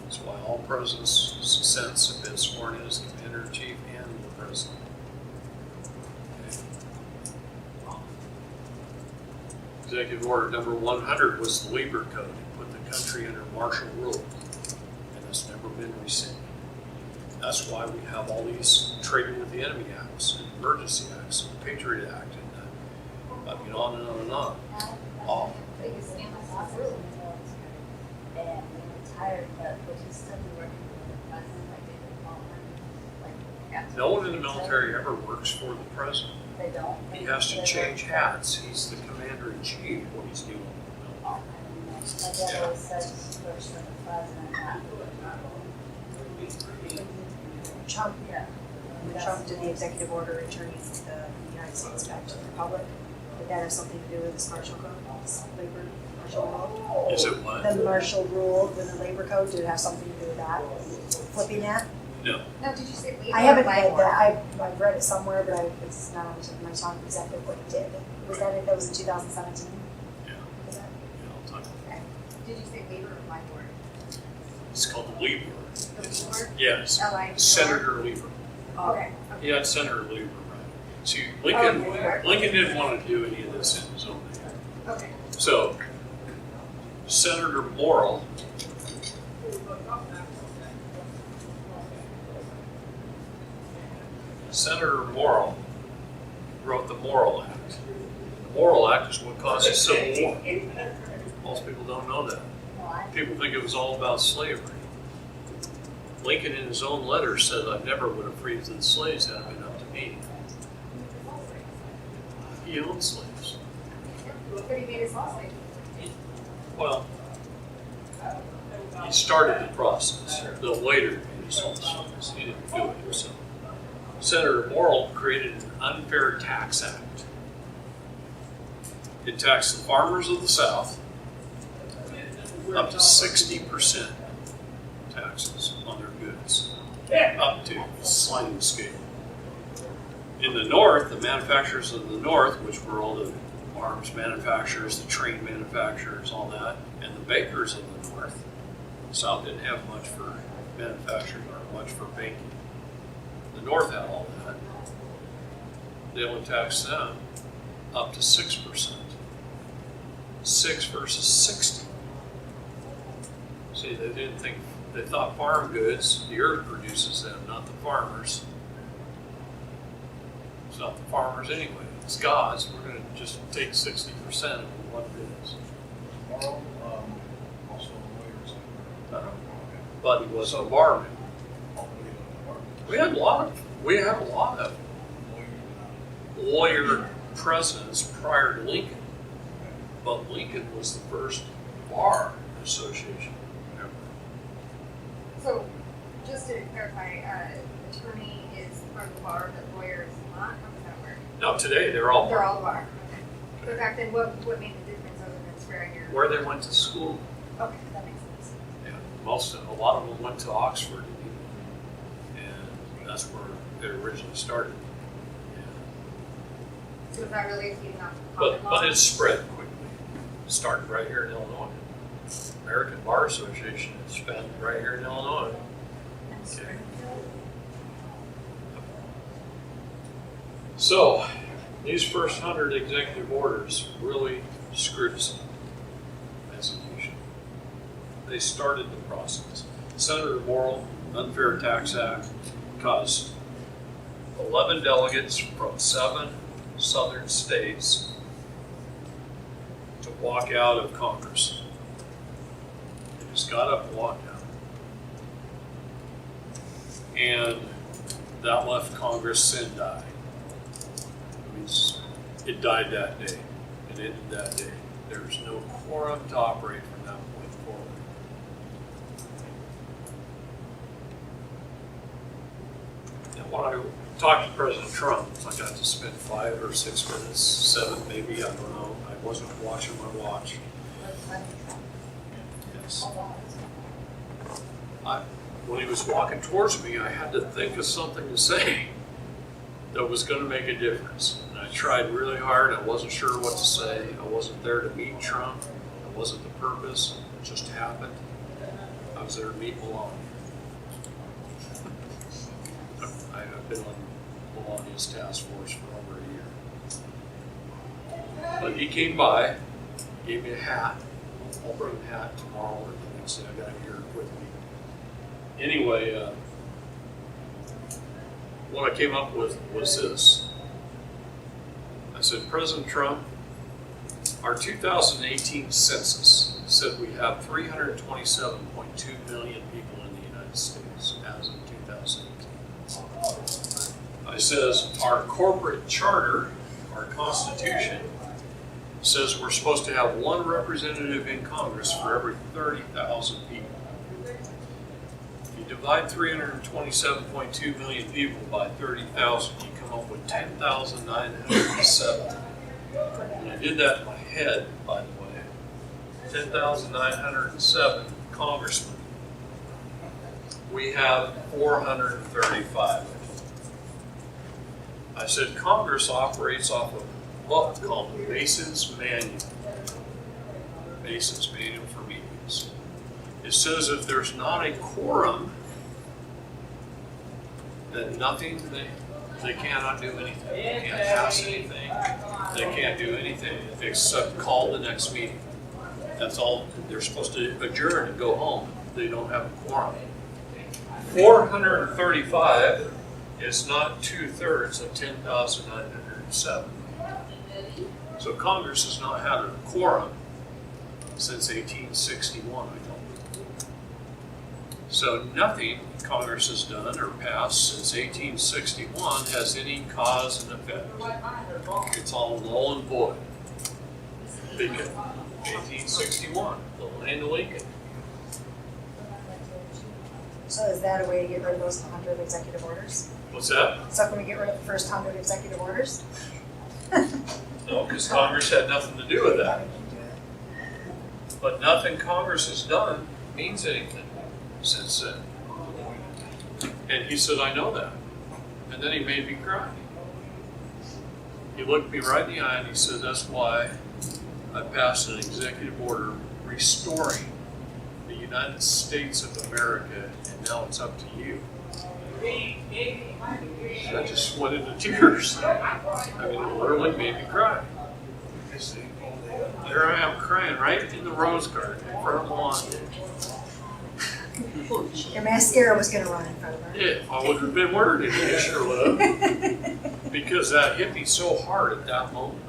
That's why all presidents since have been sworn in as Commander-in-Chief and the President. Okay. Executive Order number 100 was the Labor Code. It put the country under martial rule, and it's never been rescinded. That's why we have all these trading with the enemy acts, and emergency acts, and Patriot Act, and I mean on and on and on. All. Biggest scandal My father was in the military, and he retired, but he's still working for the president, like they did all that. No one in the military ever works for the president. They don't. He has to change hats. He's the commander-in-chief when he's dealing with the My dad always said he works for the president, not Trump, yeah. when Trump did the executive order returning the United States back to the Republic, did that have something to do with this martial code, this labor martial rule? Is it what? The martial rule with the labor code, did it have something to do with that? Flipping that? No. No, did you say labor? I haven't or read LIBOR? that, I've read it somewhere, but it's not on the tip of my tongue exactly what it did. Was that it, that was in 2017? Yeah. Was that? Yeah, I'll talk. Did you say labor or LIBOR? It's called the Lieber. The LIBOR? Yes. L-I-B-O-R? Senator Lieber. Okay. Yeah, it's Senator Lieber, right? See, Lincoln didn't want to do any of this in his own name. Okay. So, Senator Morrill wrote the Morrill Act. The Morrill Act is what caused the Civil War. Most people don't know that. people think it was all about slavery. Lincoln in his own letter said, I never would have freed the slaves had it been up to me. He owned slaves. But he made his law say. Well, he started the process, though later he was on slaves. He didn't do it himself. Senator Morrill created an unfair tax act. It taxed the farmers of the South up to 60% taxes on their goods, up to sliding scale. In the North, the manufacturers of the North, which were all the arms manufacturers, the train manufacturers, all that, and the bakers of the North, the South didn't have much for manufacturing or much for baking. The North had all that. They only taxed them up to 6%. 6 versus 60. See, they thought farm goods, the earth produces them, not the farmers. It's not the farmers anyway, it's God's. We're going to just take 60% of what it is. Tomorrow, also lawyers. But he wasn't a barman. We have a lot of lawyer presidents prior to Lincoln. But Lincoln was the first bar association member. So, just to clarify, attorney is part of the bar, but lawyer is not. How does that work? Now today they're all They're all bar. Okay. But back then, what made the difference other than swearing your? where they went to school. Okay, that makes sense. Yeah, a lot of them went to Oxford, and that's where they originally started. So is that really feeding off the But common law? it spread quickly. It started right here in Illinois. American Bar Association is founded right here in Illinois. Okay. So, these first 100 executive orders really screwed us up as a nation. They started the process. Senator Morrill, Unfair Tax Act, caused 11 delegates from 7 southern states to walk out of Congress. They just got up and walked out. And that left Congress sin die. It means it died that day. It ended that day. There was no quorum to operate from that point forward. And when I talked to President Trump, I got to spend 5 or 6 minutes, 7 maybe, I don't know. I wasn't watching my watch. Yes. When he was walking towards me, I had to think of something to say that was going to make a difference. And I tried really hard. I wasn't sure what to say. I wasn't there to meet Trump. It wasn't the purpose. It just happened. I was there to meet Melania. I've been on Melania's task force for over a year. But he came by, gave me a hat. I'll bring the hat tomorrow or the next day. I got it here with me. Anyway, what I came up with was this. I said, President Trump, our 2018 census said we have 327.2 million people in the United States as of 2018. I says, our corporate charter, our constitution, says we're supposed to have 1 representative in Congress for every 30,000 people. If you divide 327.2 million people by 30,000, you come up with 10,907. And I did that in my head, by the way. 10,907 congressmen. We have 435. I said Congress operates off of what's called the Mason's Manual. Mason's Manual for Meetings. It says if there's not a quorum, then they cannot do anything. They can't pass anything. They can't do anything except call the next meeting. That's all. They're supposed to adjourn and go home. They don't have a quorum. 435 is not 2/3 of 10,907. So Congress has not had a quorum since 1861, I told them. So nothing Congress has done or passed since 1861 has any cause and effect. It's all null and void. Because 1861, the land of Lincoln. So is that a way to get rid of those 100 executive orders? What's that? So can we get rid of the first 100 executive orders? No, because Congress had nothing to do with that. But nothing Congress has done means anything since then. And he said, I know that. And then he made me cry. He looked me right in the eye and he said, that's why I passed an executive order restoring the United States of America, and now it's up to you. I just went into tears. I mean, it literally made me cry. There I am crying right in the rose garden in front of Melania. Your mascara was going to run in front of her. If I would have been worried, it sure would have. Because that hit me so hard at that moment,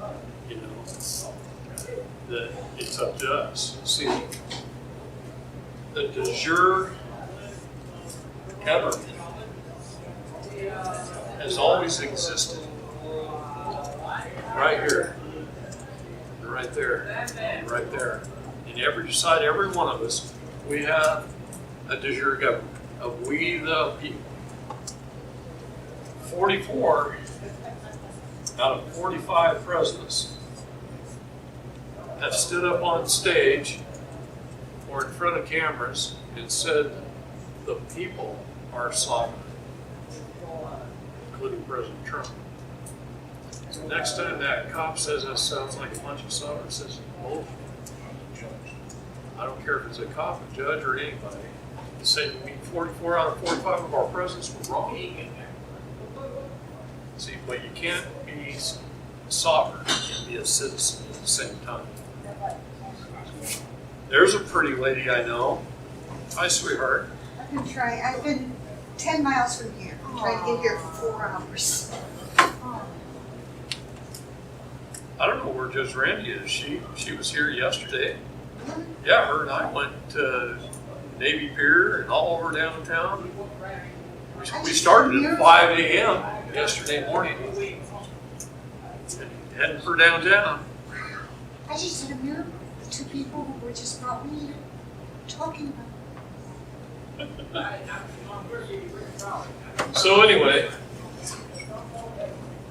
you know, that it's up to us. See, the de jure government has always existed. Right here, and right there, and right there. In every side, every one of us, we have a de jure government of we the people. 44 out of 45 presidents have stood up on stage or in front of cameras and said the people are sovereign, including President Trump. So next time that cop says that sounds like a bunch of sovereigns, bullshit. I don't care if it's a cop, a judge, or anybody. To say you mean 44 out of 45 of our presidents were wrong. See, but you can't be sovereign and be a citizen at the same time. There's a pretty lady I know. Hi, sweetheart. I've been 10 miles from here. I'm trying to get here for 4 hours. I don't know where Judge Randy is. She was here yesterday. Yeah, her and I went to Navy Pier and all over downtown. We started at 5 a.m. yesterday morning. Heading for downtown. I just had a miracle. The two people who were just brought me here talking about. So anyway,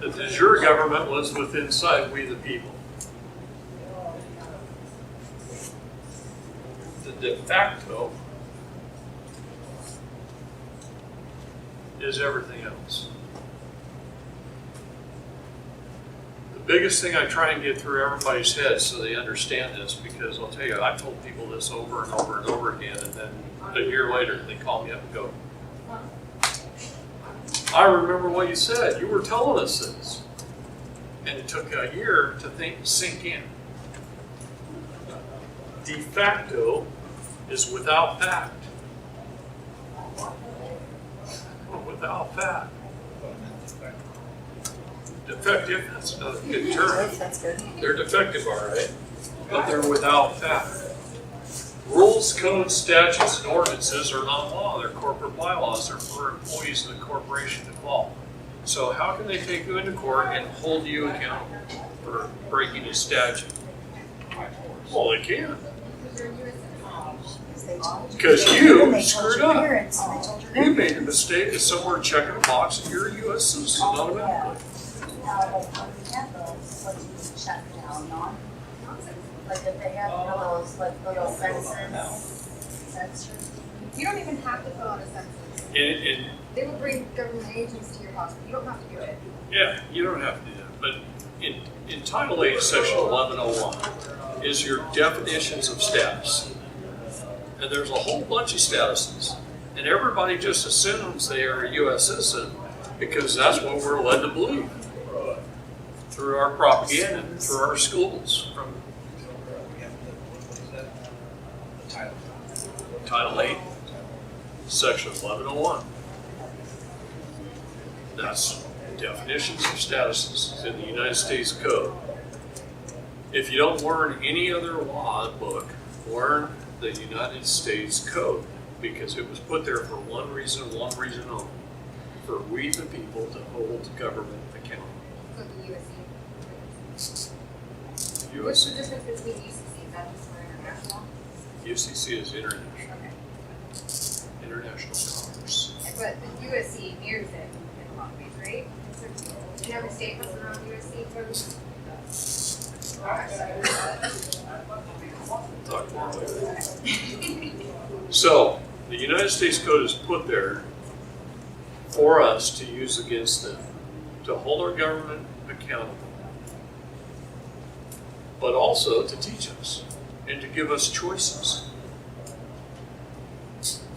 the de jure government was within sight, we the people. The de facto is everything else. The biggest thing I try and get through everybody's heads so they understand this, because I'll tell you, I've told people this over and over and over again, and then a year later they call me up and go, I remember what you said. You were telling us this. And it took a year to sink in. De facto is without fact. Without fact. Defective, that's another good term. That's good. They're defective, all right, but they're without fact. Rules, codes, statutes, and ordinances are not law. They're corporate bylaws. They're for employees of the corporation to follow. So how can they take you into court and hold you accountable for breaking a statute? Well, they can. Because you screwed up. You made a mistake of somewhere checking a box and you're a U.S. citizen automatically. Now, like, on the campus, what do you shut down on? Like, if they have those, like, little sensors. You don't even have to fill out a census. And They will bring government agents to your house. You don't have to do it. yeah, you don't have to do that. But in Title 8, Section 1101 is your definitions of status. And there's a whole bunch of statuses. And everybody just assumes they are a U.S. citizen because that's what we're led to believe through our propaganda, through our schools, from Title 8, Section 1101. That's definitions of statuses in the United States Code. If you don't learn any other law book, learn the United States Code. because it was put there for one reason only, for we the people to hold government accountable. So the USC. The What's US, the difference between UCC? Is that just for international? UCC is international, Okay. international commerce. But the USC mirrors it in a lot of ways, right? In every state has their own USC code. Talk more later. So, the United States Code is put there for us to use against them, to hold our government accountable, but also to teach us and to give us choices.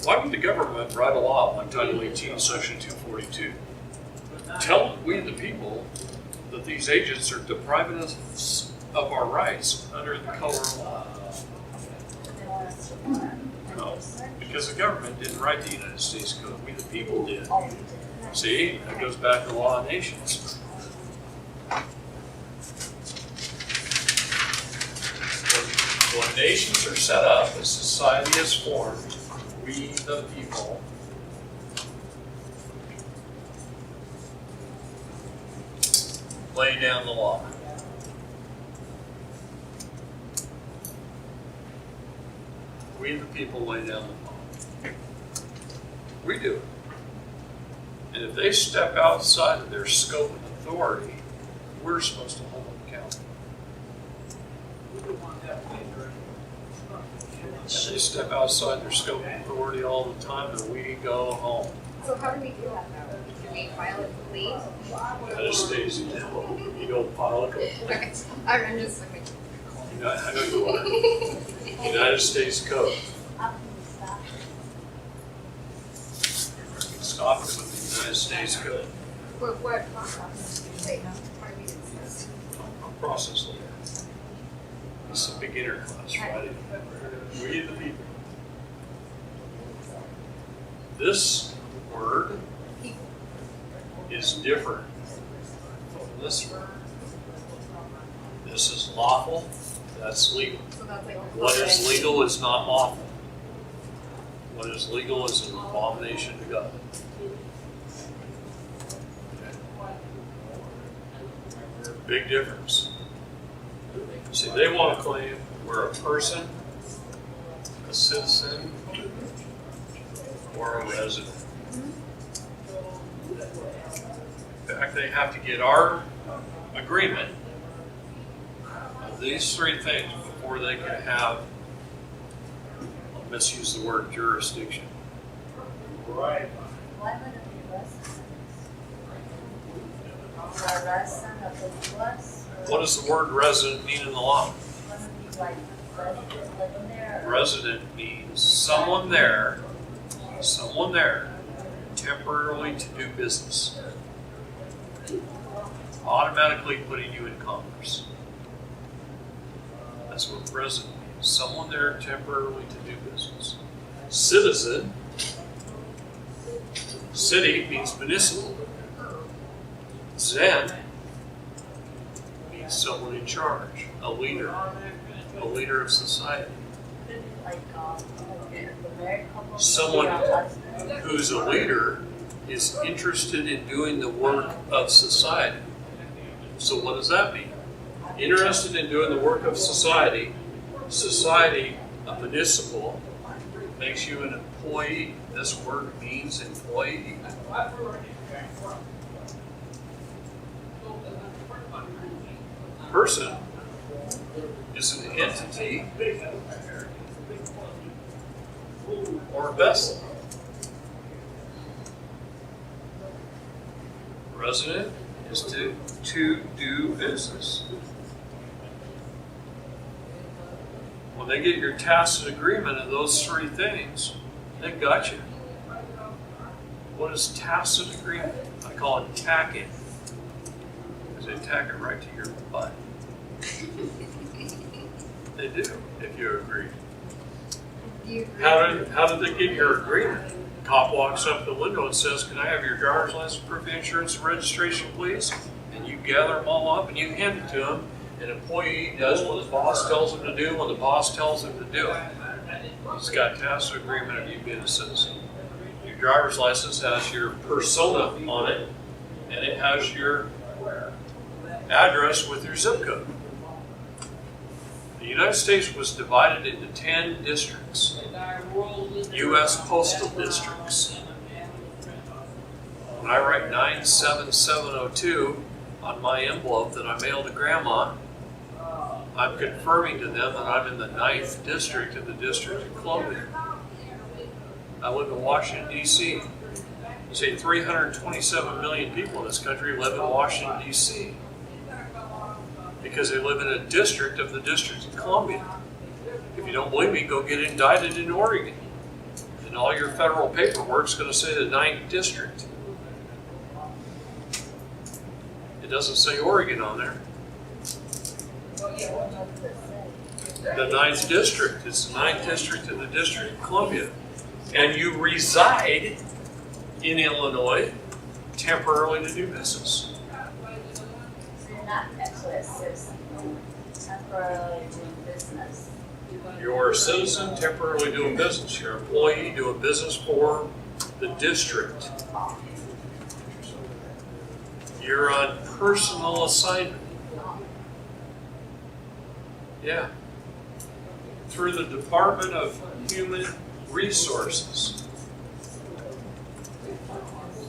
Why would the government write a law like Title 18, Section 242? Tell we the people that these agents are depriving us of our rights under the color of law. They want us to learn. No, because the government didn't write the United States Code, we the people did. Oh, we did. See, that goes back to the law of nations. When nations are set up, a society is formed, we the people lay down the law. We the people lay down the law. We do it. And if they step outside of their scope of authority, we're supposed to hold them accountable. And they step outside their scope of authority all the time, and we go home. So how do we do that though? Do we file a complaint? That stays in there. You don't file a complaint. Okay, I'm just looking. I know you are. United States Code. How can we stop it? You can stop it with the United States Code. What process? Wait, pardon me, it's I'll process later. This is a beginner class, right? We the people. This word is different from this word. This is lawful, that's legal. so that's like. What is legal is not lawful. What is legal is an abomination to God. Okay. Big difference. See, they want to claim we're a person, a citizen, or a resident. In fact, they have to get our agreement of these three things before they can have, I'll misuse the word jurisdiction. Right. Why would it be residents? A resident of the US? What does the word resident mean in the law? Wouldn't it be like resident living there? or- Resident means someone there temporarily to do business. Automatically putting you in commerce. That's what resident means. Someone there temporarily to do business. Citizen, city means municipal. Zen means someone in charge, a leader of society. Like, the married couple. Someone their husband. who's a leader is interested in doing the work of society. So what does that mean? Interested in doing the work of society, a municipal, makes you an employee. This word means employee. Person is an entity or a vessel. Resident is to do business. When they get your tacit agreement of those three things, they got you. What is tacit agreement? I call it tacking. Because they tack it right to your butt. They do, if you agree. Do you agree? How did they get your agreement? Cop walks up to the window and says, "Can I have your driver's license, proof of insurance, and registration, please?" And you gather them all up and you hand it to them. An employee does what the boss tells him to do when the boss tells him to do it. It's got tacit agreement of you being a citizen. Your driver's license has your persona on it, and it has your address with your zip code. The United States was divided into 10 districts, U.S. postal districts. When I write 97702 on my envelope that I mailed to Grandma, I'm confirming to them that I'm in the 9th district of the District of Columbia. I live in Washington, D.C. You say 327 million people in this country live in Washington, D.C. because they live in a district of the District of Columbia. If you don't believe me, go get indicted in Oregon. And all your federal paperwork's going to say the 9th district. It doesn't say Oregon on there. The 9th district. It's the 9th district of the District of Columbia. And you reside in Illinois temporarily to do business. So you're not actually a citizen, you're temporarily doing business. You're a citizen temporarily doing business. You're an employee doing business for the district. You're on personal assignment. Yeah. Through the Department of Human Resources.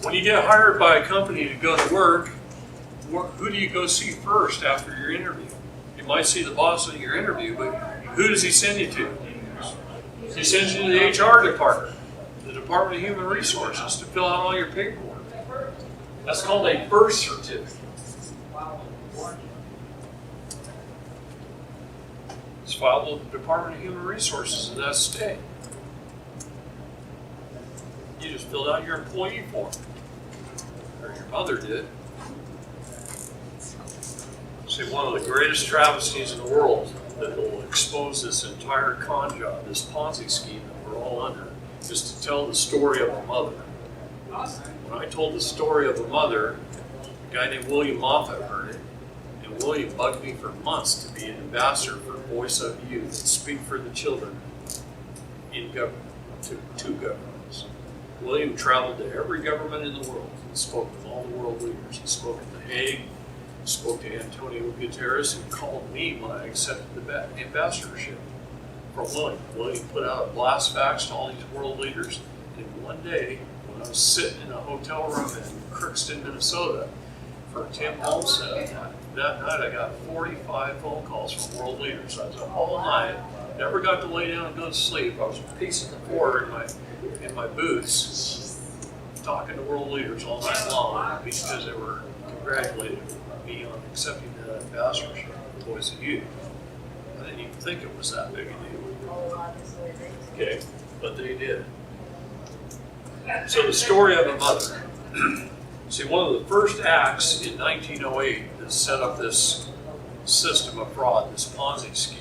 When you get hired by a company to go to work, who do you go see first after your interview? You might see the boss at your interview, but who does he send you to? He sends you to the HR department, the Department of Human Resources, to fill out all your paperwork. That's called a birth certificate. It's filed with the Department of Human Resources in that state. You just filled out your employee form, or your mother did. See, one of the greatest travesties in the world that will expose this entire con job, this Ponzi scheme that we're all under, is to tell the story of a mother. When I told the story of a mother, a guy named William Moffat heard it, and William bugged me for months to be an ambassador for Voice of Youth and speak for the children in government, to governments. William traveled to every government in the world and spoke with all the world leaders. He spoke at The Hague, spoke to Antonio Guterres, and called me when I accepted the ambassadorship from William. William put out a blast fax to all these world leaders, and one day, when I was sitting in a hotel room in Crookston, Minnesota, for Tim Olmstead, that night I got 45 phone calls from world leaders. I was up all night, never got to lay down and go to sleep. I was pacing the floor in my boots, talking to world leaders all night long because they were congratulating me on accepting the ambassadorship of the Voice of Youth. I didn't even think it was that big a deal. Oh, obviously they do. Okay, but they did. So the story of a mother. See, one of the first acts in 1908 that set up this system of fraud, this Ponzi scheme.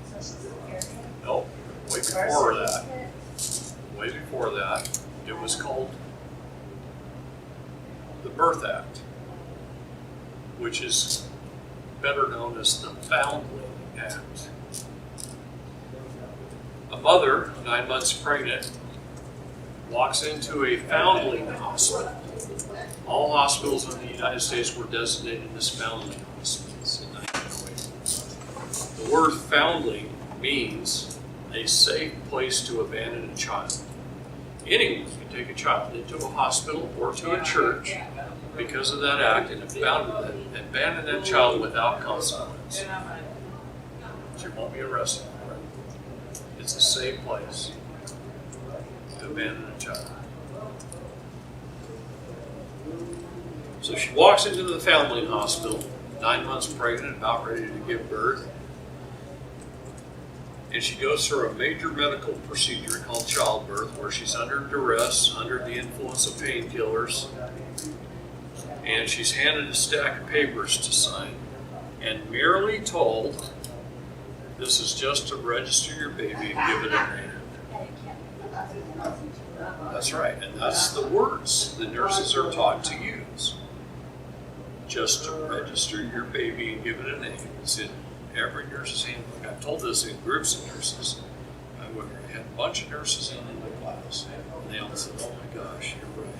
Social Security. Nope, way before that. Way before that, it was called the Birth Act, which is better known as the Foundling Act. A mother, 9 months pregnant, walks into a foundling hospital. All hospitals in the United States were designated as foundling hospitals in 1908. The word foundling means a safe place to abandon a child. Anyone can take a child into a hospital or to a church because of that act and abandon that child without consequence. She won't be arrested for it. It's a safe place to abandon a child. So she walks into the foundling hospital, 9 months pregnant, about ready to give birth. And she goes through a major medical procedure called childbirth, where she's under duress, under the influence of painkillers, and she's handed a stack of papers to sign, and merely told, this is just to register your baby and give it a name. That's right, and that's the words the nurses are taught to use. Just to register your baby and give it a name. It's in every nurse's handbook. I've told this in groups of nurses. everywhere. I had a bunch of nurses in the class, and they all said, "Oh my gosh, you're right.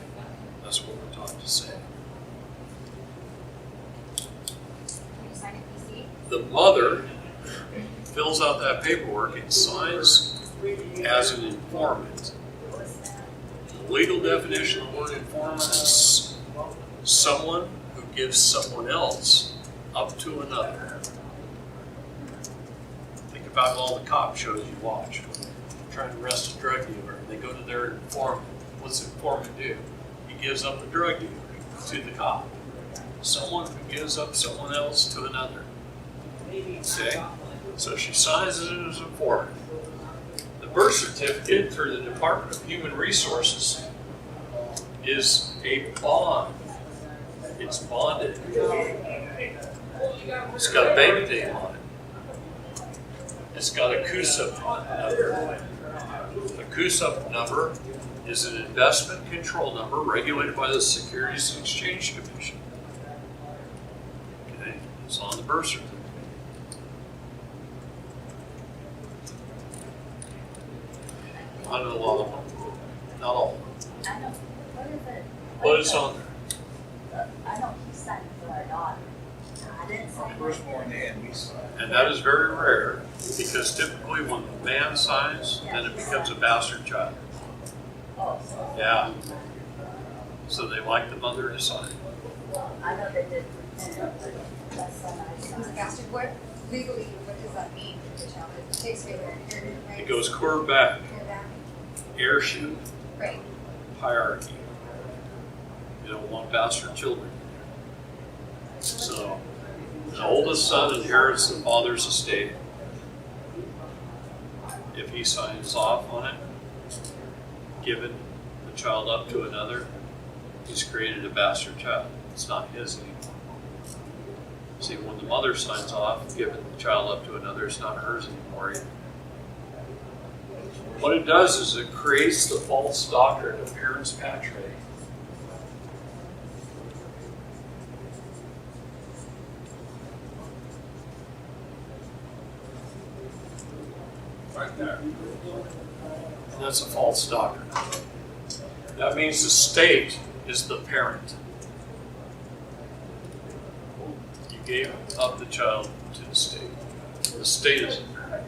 That's what we're taught to say." You sign a PC? The mother fills out that paperwork and signs as an informant. The legal definition of the word informant is someone who gives someone else up to another. Think about all the cop shows you watch. Trying to arrest a drug dealer, and they go to their informant. What's the informant do? He gives up the drug dealer to the cop. Someone who gives up someone else to another. Okay? So she signs it as an informant. The birth certificate through the Department of Human Resources is a bond. It's bonded. It's got a bank name on it. It's got a CUSIP number. A CUSIP number is an investment control number regulated by the Securities and Exchange Commission. Okay, it's on the birth certificate. Not a lot of them, not all of them, I know, what is it? but it's on there. I know he signed for our daughter. I didn't sign it. Firstborn and we signed. And that is very rare, because typically when the man signs, then it becomes a bastard child. Oh, so. Yeah. So they like the mother to sign. I know they did, and that's son I Who's signed. bastard? What legally, what does that mean for the child? It takes away their inheritance rights? It goes clear back, Clear back? heirship, Right. hierarchy. You don't want bastard children. So the oldest son inherits the father's estate. If he signs off on it, giving the child up to another, he's created a bastard child. It's not his anymore. See, when the mother signs off, giving the child up to another, it's not hers anymore either. What it does is it creates the false doctrine of parens patriae. Right there. And that's a false doctrine. That means the state is the parent. You gave up the child to the state. The state is the parent.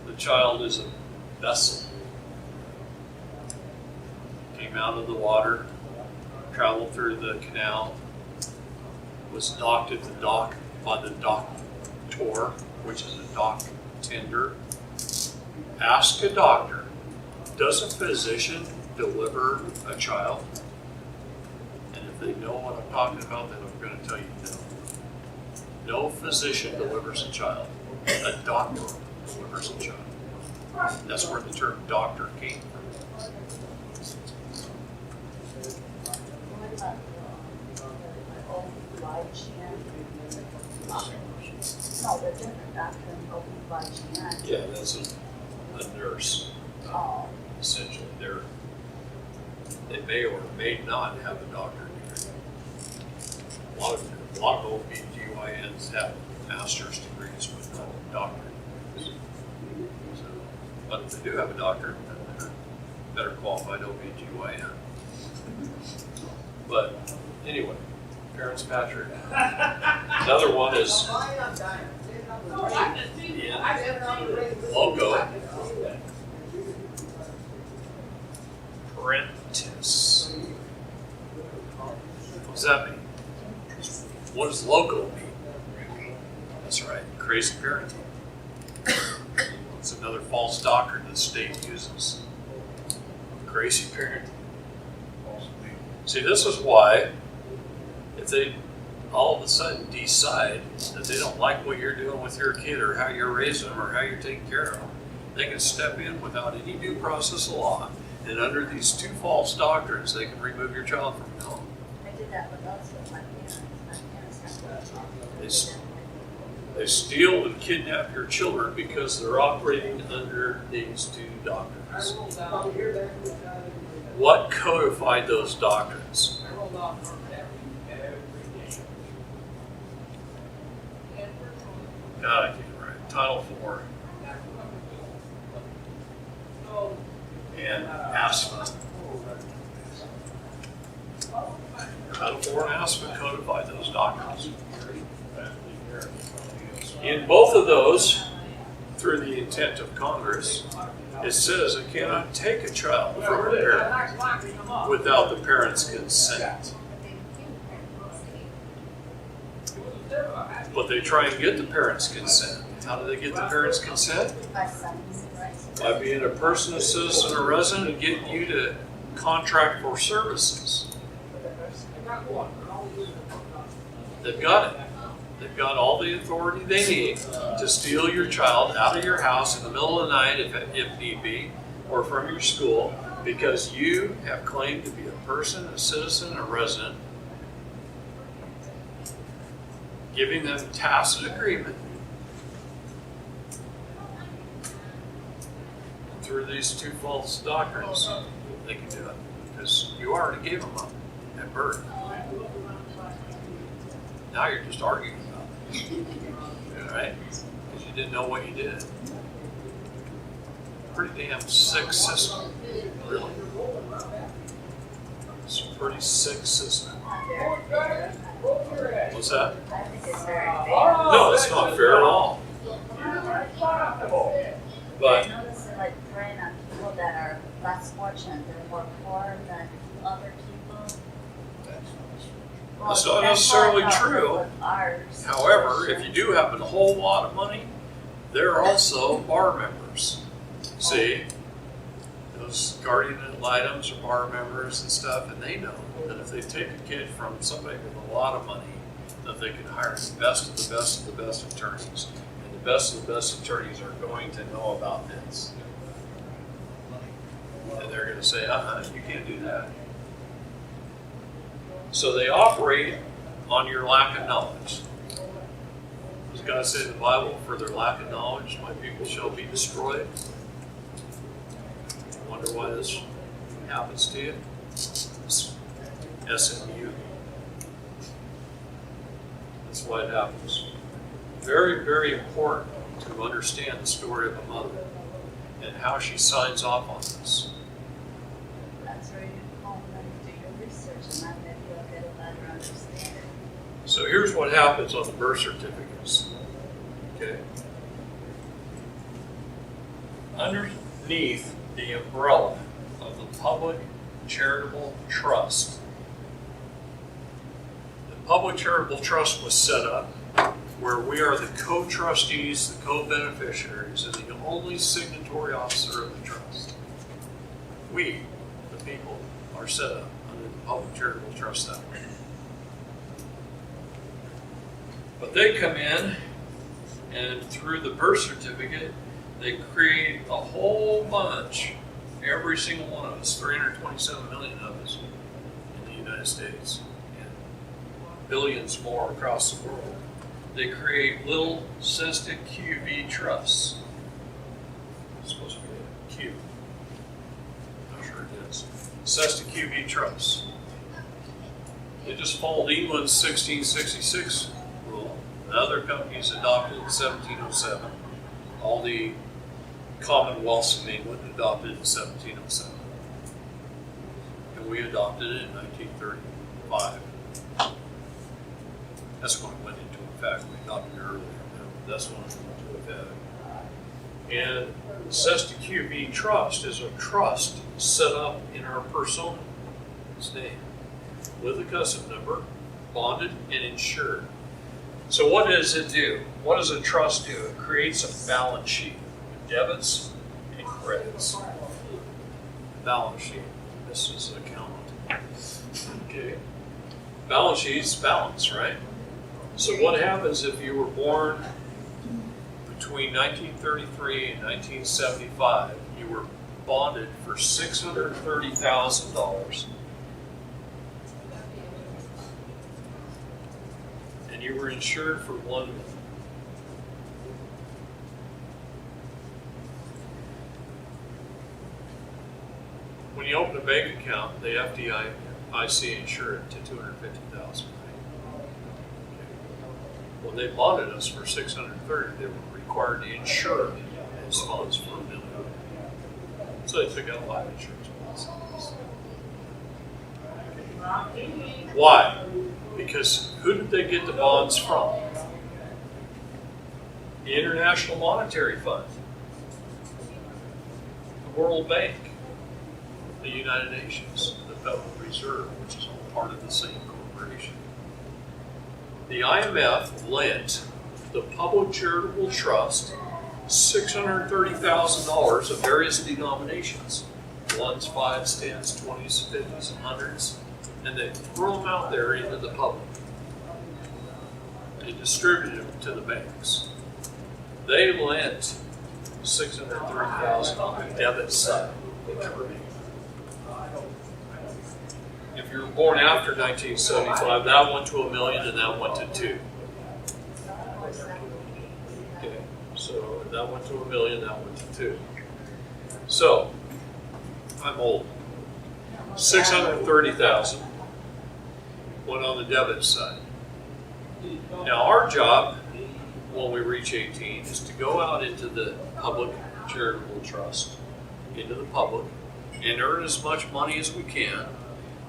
The child is a vessel. Came out of the water, traveled through the canal, was docked at the dock by the doctor, which is a dock tender. Ask a doctor, does a physician deliver a child? And if they know what I'm talking about, then I'm going to tell you no. No physician delivers a child. A doctor delivers a child. That's where the term doctor came from. What about OB/GYN? No, they're different doctor than OB/GYN. Yeah, that's a nurse, Oh, essentially. They may or may not have a doctor degree. A lot of OB/GYNs have master's degrees, but not doctorate degrees. So, but if they do have a doctorate, then they're better qualified OB/GYN. But anyway, parents patriae. Another one is logo parentis. What does that mean? What does logo mean? That's right, crazy parenting. It's another false doctrine the state uses. Crazy parenting. See, this is why, if they all of a sudden decide that they don't like what you're doing with your kid or how you're raising them or how you're taking care of them, they can step in without any due process of law. And under these two false doctrines, they can remove your child from your home. I did that with us with my parents. My parents got They steal and kidnap your children because they're operating under these two doctrines. What codified those doctrines? God, I can't right. Title IV. And ASFA. Title IV and ASFA codified those documents. In both of those, through the intent of Congress, it says it cannot take a child from a parent without the parent's consent. But they try and get the parents' consent. How do they get the parents' consent? By sons, right? By being a person, a citizen, a resident, and getting you to contract for services. They've got it. They've got all the authority they need to steal your child out of your house in the middle of the night, if need be, or from your school, because you have claimed to be a person, a citizen, a resident, giving them tacit agreement through these two false doctrines. They can do it because you already gave them up at birth. Now you're just arguing about it, all right? Because you didn't know what you did. Pretty damn sick system, really. It's a pretty sick system. What's that? I think it's very fair. No, it's not fair at all. But I notice that, like, preying on people that are less fortunate, they're more poor than other people. Well, That's not that's how necessarily it true. with ours. however, if you do have a whole lot of money, they're also bar members. See? Those guardian ad litems are bar members and stuff, and they know that if they take a kid from somebody with a lot of money, that they can hire the best of the best of the best attorneys. And the best of the best attorneys are going to know about this. And they're going to say, you can't do that. So they operate on your lack of knowledge. Does God say in the Bible, for their lack of knowledge, my people shall be destroyed? Wonder why this happens to you? It's SMU. That's why it happens. Very, very important to understand the story of a mother and how she signs off on this. That's where you home and do your research, and then maybe you'll get a better understanding. So here's what happens on the birth certificates. Okay. Underneath the umbrella of the public charitable trust, the public charitable trust was set up where we are the co-trustees, the co-beneficiaries, and the only signatory officer of the trust. We, the people, are set up under the public charitable trust that way. But they come in, and through the birth certificate, they create a whole bunch, every single one of us, 327 million of us in the United States, and billions more across the world. They create little cystic QV trusts. It's supposed to be a Q. I'm not sure it is. Cystic QV trusts. They just followed England's 1666 rule. The other companies adopted in 1707. All the commonwealths in England adopted in 1707. And we adopted it in 1935. That's when it went into effect. We adopted it earlier. That's when it went into effect. And the Cesta QB Trust is a trust set up in our persona, its name, with a custom number, bonded and insured. So what does it do? What does a trust do? It creates a balance sheet with debits and credits. Balance sheet. This is an accountant. Okay. Balance sheet's balance, right? So what happens if you were born between 1933 and 1975? You were bonded for $630,000. And you were insured for $1 million. When you open a bank account, the FDIC insure it to $250,000. When they bonded us for 630, they were required to insure those funds for $1 million. So they took out life insurance policies. Why? Because who did they get the bonds from? The International Monetary Fund, the World Bank, the United Nations, the Federal Reserve, which is all part of the same corporation. The IMF lent the Public Charitable Trust $630,000 of various denominations, ones, fives, tens, 20s, 50s, and 100s, and they threw them out there into the public. They distributed them to the banks. They lent $630,000 on the debit side. If you were born after 1975, that went to $1 million and that went to $2 million. Okay, so that went to $1 million, that went to $2 million. So, I'm old. $630,000 went on the debit side. Now our job, when we reach 18, is to go out into the public charitable trust, into the public, and earn as much money as we can,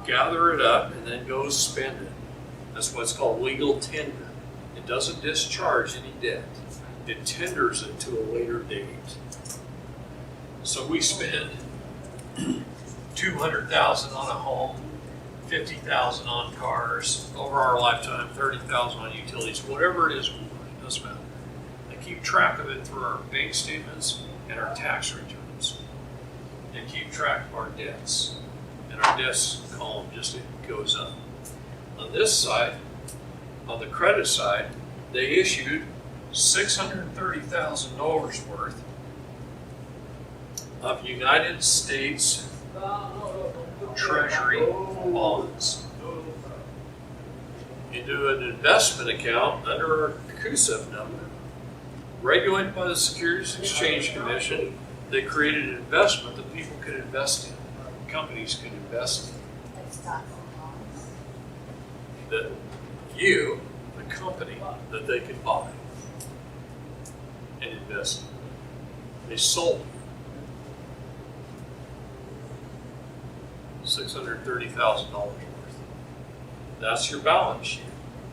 gather it up, and then go spend it. That's what's called legal tender. It doesn't discharge any debt. It tenders it to a later date. So we spend $200,000 on a home, $50,000 on cars, over our lifetime, $30,000 on utilities, whatever it is, it doesn't matter. They keep track of it through our bank statements and our tax returns. They keep track of our debts. And our debts column just goes up. On this side, on the credit side, they issued $630,000 worth of United States Treasury bonds into an investment account under our CUSIP number. Regulated by the Securities Exchange Commission, they created an investment that people could invest in, companies could invest in. Like stocks and bonds. That you, the company, that they could buy and invest in. They sold $630,000 worth. That's your balance sheet.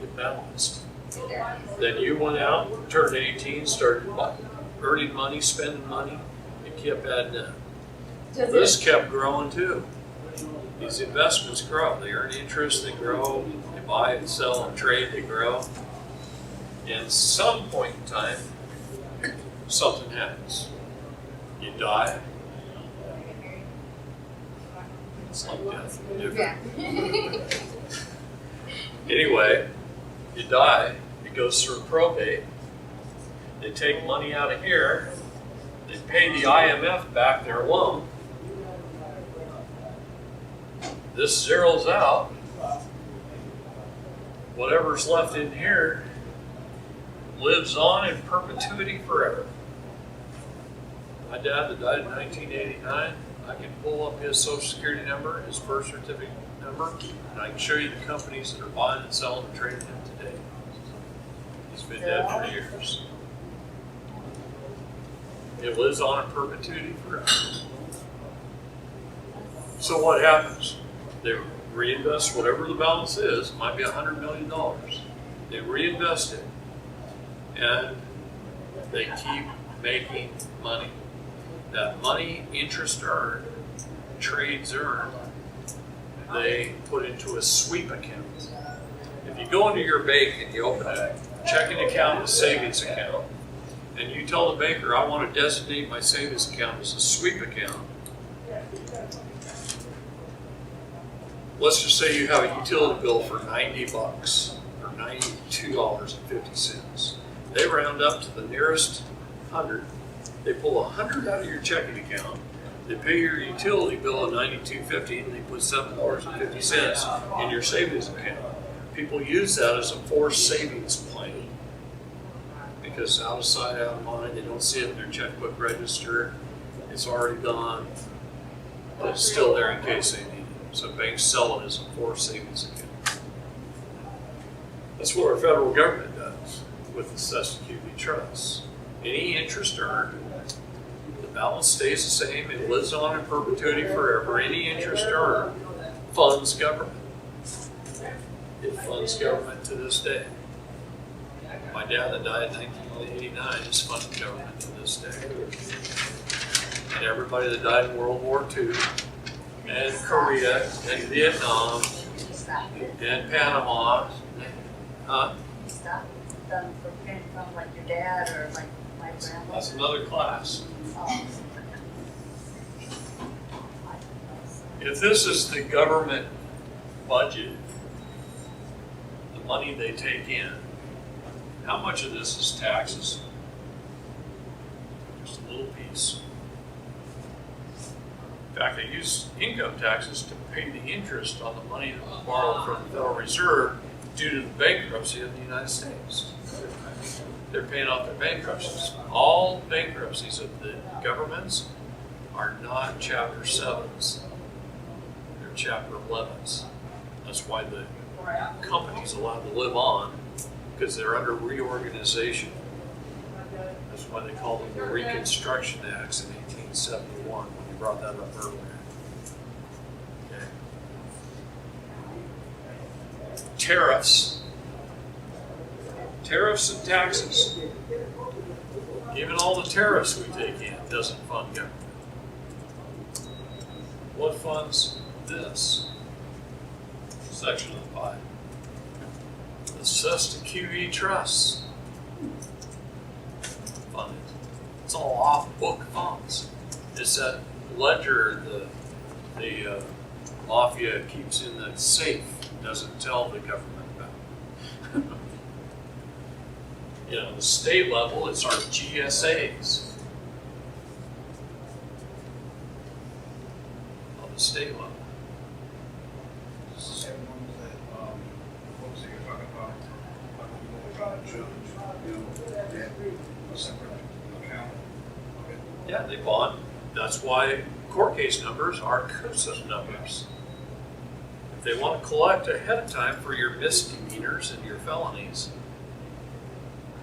It balanced. Then you went out, turned 18, started earning money, spending money, it kept adding up. This kept growing too. These investments grow. They earn interest, they grow, they buy and sell and trade, they grow. And at some point in time, something happens. You die. It's like death. Different. Anyway, you die, it goes through probate. They take money out of here, they pay the IMF back their loan. This zeroes out. Whatever's left in here lives on in perpetuity forever. My dad that died in 1989, I can pull up his social security number, his birth certificate number, and I can show you the companies that are buying and selling and trading him today. He's been dead for years. It lives on in perpetuity forever. So what happens? They reinvest whatever the balance is, it might be $100 million. They reinvest it, and they keep making money. That money, interest earned, trades earned, they put into a sweep account. If you go into your bank and you open a checking account and a savings account, and you tell the banker, I want to designate my savings account as a sweep account, let's just say you have a utility bill for $90 or $92.50. They round up to the nearest 100. They pull 100 out of your checking account. They pay your utility bill of $92.50, and they put $7.50 in your savings account. People use that as a forced savings plan because out of sight, out of mind. They don't see it in their checkbook register. It's already gone, but it's still there in case they need it. So banks sell it as a forced savings account. That's what our federal government does. with the Sesquicoe Trust. Any interest earned, the balance stays the same, it lives on in perpetuity forever. Any interest earned funds government. It funds government to this day. My dad that died in 1989 is funding government to this day. And everybody that died in World War II, and Korea, and Vietnam, You stopped it. and Panama, You stopped them from being from like your dad or like my grandma. that's another class. Oh. If this is the government budget, the money they take in, how much of this is taxes? Just a little piece. In fact, they use income taxes to pay the interest on the money that was borrowed from the Federal Reserve due to the bankruptcy of the United States. They're paying off their bankruptcies. All bankruptcies of the governments are not Chapter 7s. They're Chapter 11s. That's why the company's allowed to live on, because they're under reorganization. That's why they call them the Reconstruction Acts in 1871, when you brought that up earlier. Okay. Tariffs. Tariffs and taxes. Even all the tariffs we take in doesn't fund government. What funds this? Section 5. The Sesquicoe Trust. Funded. It's all off-book funds. It's that ledger the mafia keeps in the safe, doesn't tell the government about. You know, the state level, it's our GSAs. On the state level. Same ones that, what was it you're talking about? Like when you go about a judge, you know, they have a separate account. Okay. Yeah, they bond. That's why court case numbers are CUSA numbers. If they want to collect ahead of time for your misdemeanors and your felonies,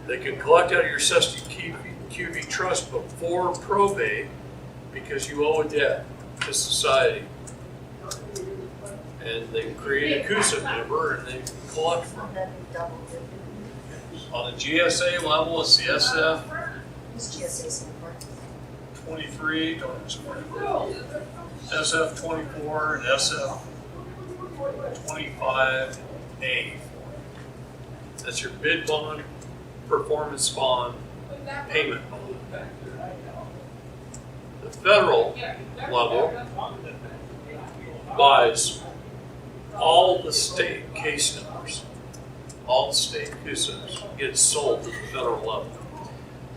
they can collect out of your Sesquicoe Trust before probate because you owe a debt to society. And they create a CUSA number and they collect from it. That'd be double dipping. On the GSA level, it's the SF Who's GSA stand for? 23, SF 24, and SF 25A. That's your bid bond, performance bond, payment bond. The federal level buys all the state case numbers, all the state CUSAs get sold to the federal level.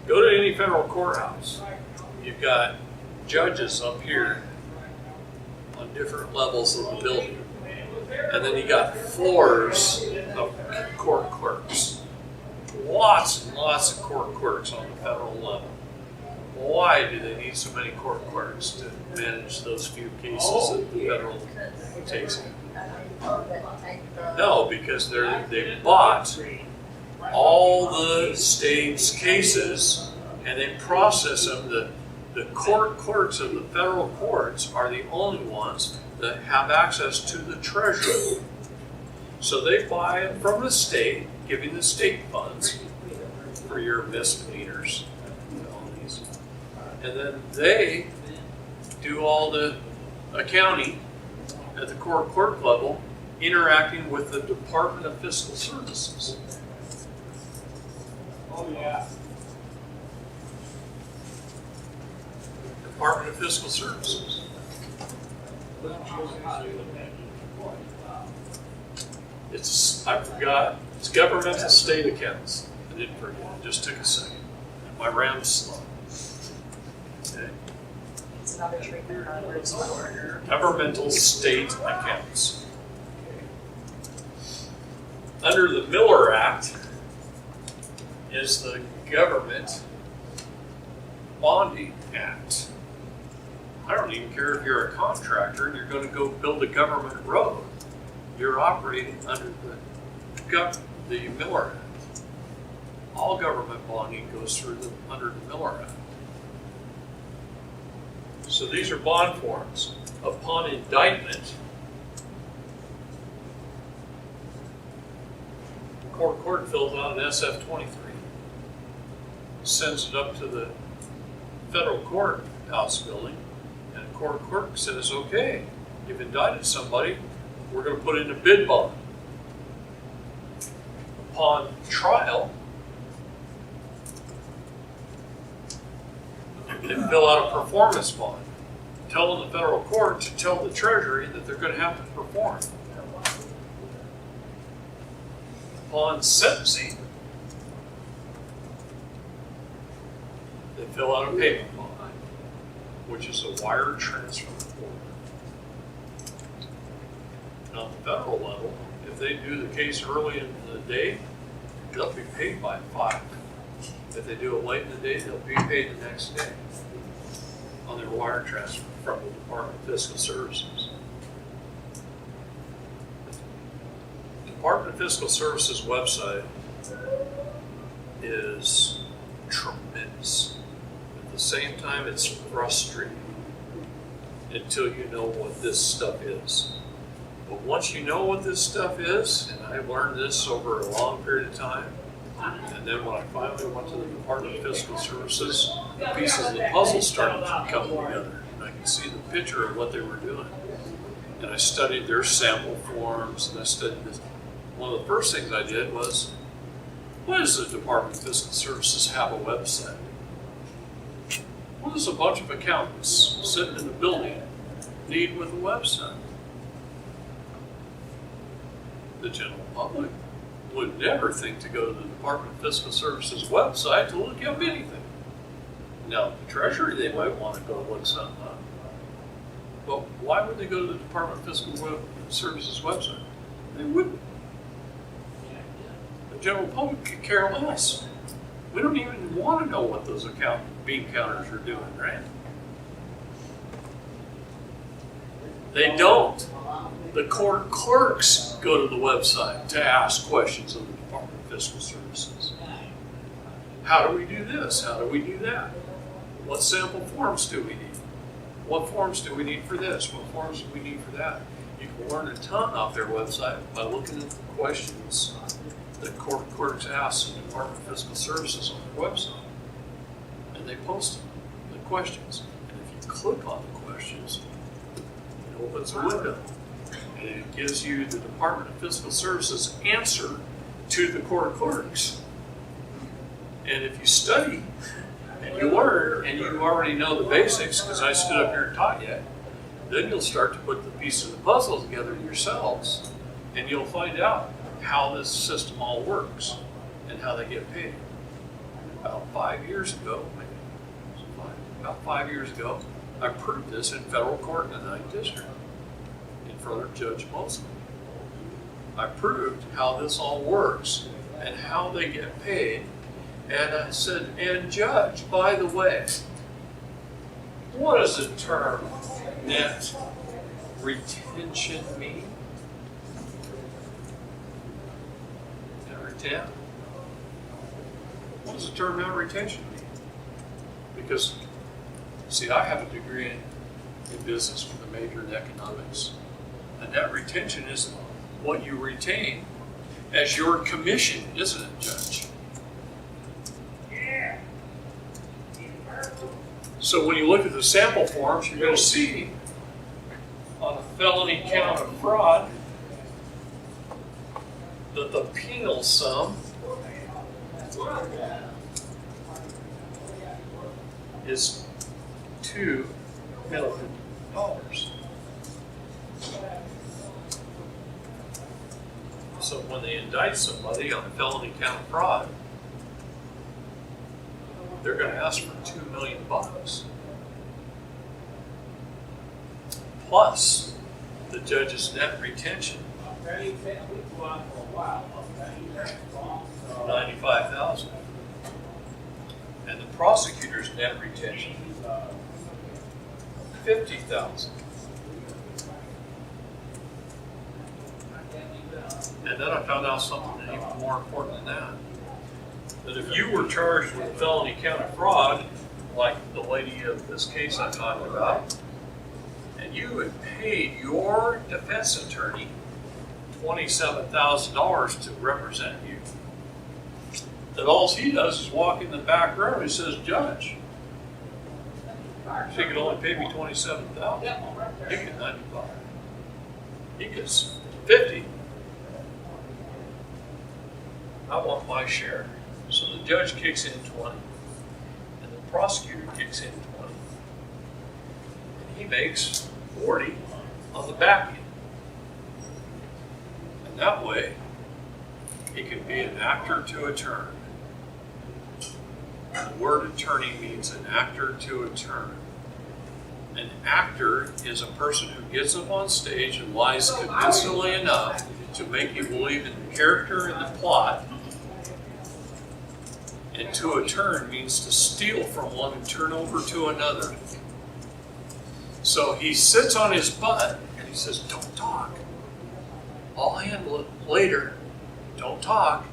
Go to any federal courthouse. You've got judges up here on different levels of the building. And then you got floors of court clerks. Lots and lots of court clerks on the federal level. Why do they need so many court clerks to manage those few cases that the federal takes in? No, because they bought all the state's cases and they process them. The court clerks of the federal courts are the only ones that have access to the treasury. So they buy it from the state, giving the state funds for your misdemeanors and felonies. And then they do all the accounting at the court clerk level, interacting with the Department of Fiscal Services. Oh, yeah. Department of Fiscal Services. I forgot, it's governmental state accounts. I didn't forget, it just took a second. My RAM's slow. Okay. It's another treatment on words slower. Governmental state accounts. Under the Miller Act is the Government Bonding Act. I don't even care if you're a contractor and you're going to go build a government road. You're operating under the Miller Act. all government bonding goes through under the Miller Act. So these are bond forms. Upon indictment, the court fills out an SF-23, sends it up to the federal courthouse building, and the court clerk says, okay, you've indicted somebody, we're going to put in a bid bond. Upon trial, they fill out a performance bond, telling the federal court to tell the Treasury that they're going to have to perform. Upon sentencing, they fill out a payment bond, which is a wire transfer form. Now, at the federal level, if they do the case early in the day, they'll be paid by 5. If they do it late in the day, they'll be paid the next day on their wire transfer from the Department of Fiscal Services. The Department of Fiscal Services website is tremendous. At the same time, it's frustrating until you know what this stuff is. But once you know what this stuff is, and I've learned this over a long period of time, and then when I finally went to the Department of Fiscal Services, the pieces of the puzzle started to come together. And I could see the picture of what they were doing. And I studied their sample forms, and I studied this. One of the first things I did was, why does the Department of Fiscal Services have a website? What does a bunch of accountants sitting in a building need with a website? The general public would never think to go to the Department of Fiscal Services website to look up anything. Now, the Treasury, they might want to go look something up. But why would they go to the Department of Fiscal Services website? They wouldn't. The general public could care less. We don't even want to know what those bean counters are doing, right? They don't. The court clerks go to the website to ask questions of the Department of Fiscal Services. How do we do this? How do we do that? What sample forms do we need? What forms do we need for this? What forms do we need for that? You can learn a ton off their website by looking at the questions that court clerks ask the Department of Fiscal Services on their website. And they post them, the questions. And if you click on the questions, it opens a window. And it gives you the Department of Fiscal Services answer to the court clerks. And if you study and you learn and you already know the basics, because I stood up here and taught you, then you'll start to put the pieces of the puzzle together yourselves, and you'll find out how this system all works and how they get paid. About 5 years ago, I proved this in federal court in the 9th District. Brother Judge Mosley. I proved how this all works and how they get paid. And I said, and Judge, by the way, what does the term net retention mean? Net retention? What does the term net retention mean? Because, see, I have a degree in business with a major in economics. And net retention is what you retain as your commission, isn't it, Judge? Yeah. So when you look at the sample forms, you're going to see on a felony count of fraud that the penal sum is $2 million. So when they indict somebody on a felony count of fraud, they're going to ask for $2 million. Plus the judge's net retention, $95,000. And the prosecutor's net retention, $50,000. And then I found out something even more important than that. that if you were charged with felony count of fraud, like the lady of this case I'm talking about, and you had paid your defense attorney $27,000 to represent you, that all he does is walk in the back room and says, "Judge, she could only pay me $27,000. You get 95. He gets 50. I want my share." So the judge kicks in 20, and the prosecutor kicks in 20, and he makes 40 on the back end. And that way, he can be an actor to a turn. The word attorney means an actor to a turn. An actor is a person who gets up on stage and lies convincingly enough to make you believe in the character and the plot. And to a turn means to steal from one and turn over to another. So he sits on his butt and he says, "Don't talk. I'll handle it later. Don't talk."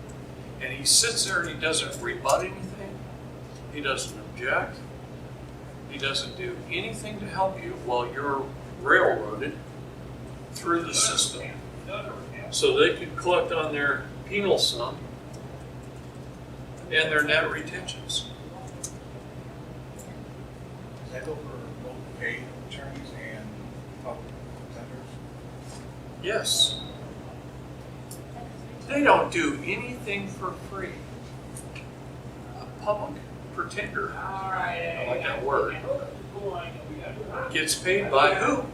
And he sits there and he doesn't rebut anything. He doesn't object. He doesn't do anything to help you while you're railroaded through the system so they can collect on their penal sum and their net retentions. Does that go for both paid attorneys and public defenders? Yes. They don't do anything for free. A public pretender, I like that word, gets paid by who?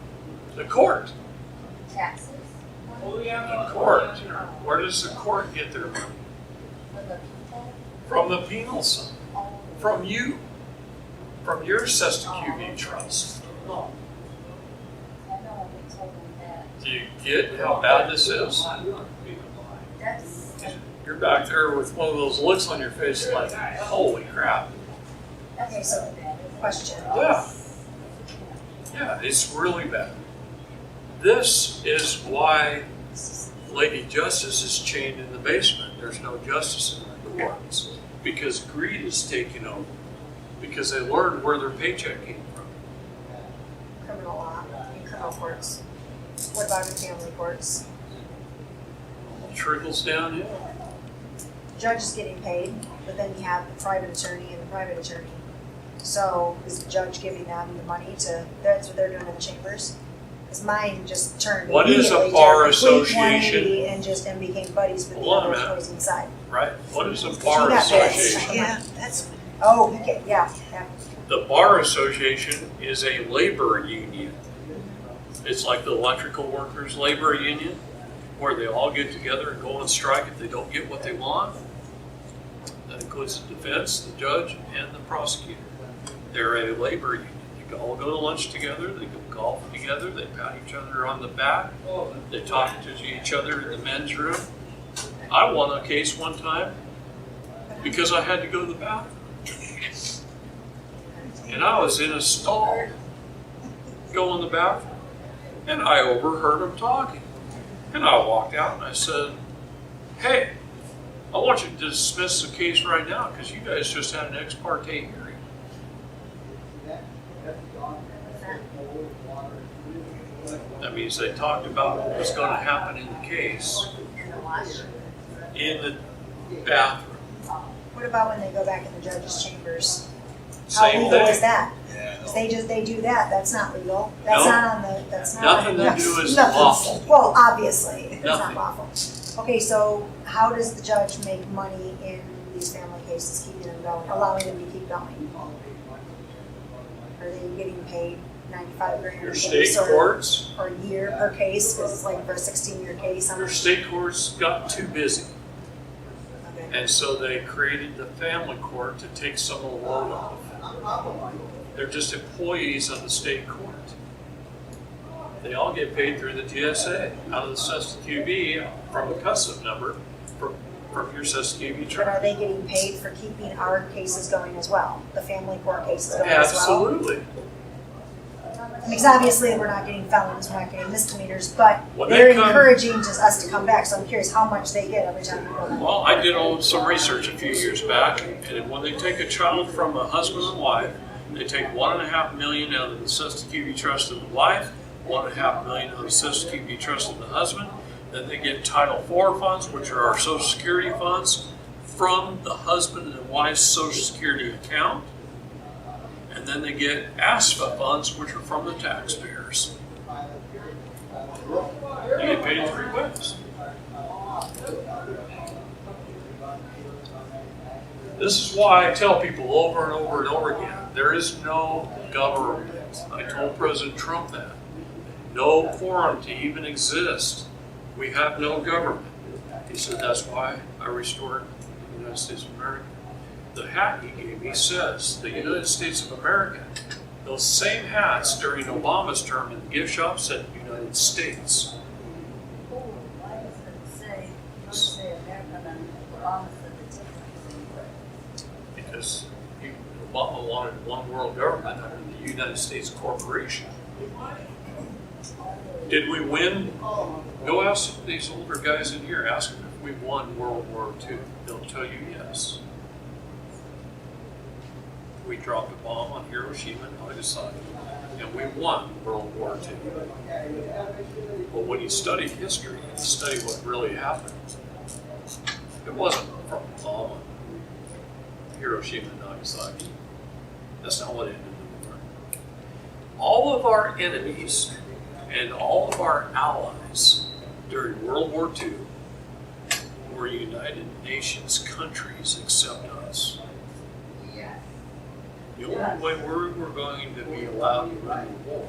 The court. Taxes. The court. Where does the court get their money? For the people. From the penal sum. From you. From your Sesta trust. I know we told them that. Do you get how bad this is? That's, You're back there with one of those looks on your face like, holy crap. Okay, so, question. Yeah. Yeah, it's really bad. This is why Lady Justice is chained in the basement. There's no justice in the courts. Because greed is taking over. Because they learned where their paycheck came from. Criminal law and criminal courts. What about in family courts? It trickles downhill. Judge is getting paid, but then you have the private attorney and the private attorney. So is the judge giving them the money to, that's what they're doing in the chambers? Because mine just turned What is a immediately bar to a complete association? 180 and just, and became buddies with the Hold on a other minute. boys inside. Right? What is a She bar got paid. association? Yeah, that's, oh, okay, yeah. The bar association is a labor union. It's like the electrical workers' labor union, where they all get together and go on strike if they don't get what they want. That includes the defense, the judge, and the prosecutor. They're a labor union. You all go to lunch together, they go golf together, they pat each other on the back, they talk to each other in the men's room. I won a case one time because I had to go to the bathroom. And I was in a stall, going to the bathroom, and I overheard them talking. And I walked out and I said, "Hey, I want you to dismiss the case right now because you guys just had an ex parte hearing." That means they talked about what was going to happen in the case in the washroom. in the bathroom. What about when they go back in the judge's chambers? How Same legal is thing. that? Yeah, If they do that, that's not legal. That's No. not on the, that's not. Nothing to do is Nothing's- lawful. Well, obviously, it's Nothing. not lawful. Okay, so how does the judge make money in these family cases, keeping them going, allowing them to keep going? Are they getting paid 95 grand Your a state case or courts, a year per case? Because it's like for a 16-year case, how your much? state courts got too busy. Okay. And so they created the family court to take some of the load off. They're just employees of the state court. They all get paid through the TSA, out of the Sesta QB, from the custom number, from your Sesta QB But are charge. they getting paid for keeping our cases going as well? The family court cases going as well? Absolutely. Because obviously we're not getting felons, we're not getting misdemeanors, but When they're they come- encouraging just us to come back, so I'm curious how much they get every time we go back. Well, I did some research a few years back, and when they take a child from a husband and wife, they take $1.5 million out of the Social Security trust of the wife, $1.5 million out of the Social Security trust of the husband. Then they get Title IV funds, which are our Social Security funds, from the husband and wife's Social Security account. And then they get ASFA funds, which are from the taxpayers. They get paid in 3 ways. This is why I tell people over and over and over again, there is no government. I told President Trump that. No quorum to even exist. We have no government. He said, that's why I restored the United States of America. The hat he gave me says, the United States of America. Those same hats during Obama's term in the gift shop said United States. Oh, why does it say America then we're almost at the tip of Because Obama wanted one world government under the United States Corporation. Did we win? Go ask these older guys in here, ask them if we won World War II. They'll tell you yes. We dropped a bomb on Hiroshima and Nagasaki, and we won World War II. But when you study history, you study what really happened. It wasn't from a bomb on Hiroshima and Nagasaki. That's not what ended the war. All of our enemies and all of our allies during World War II were United Nations countries except us. The only way we were going to be allowed to win the war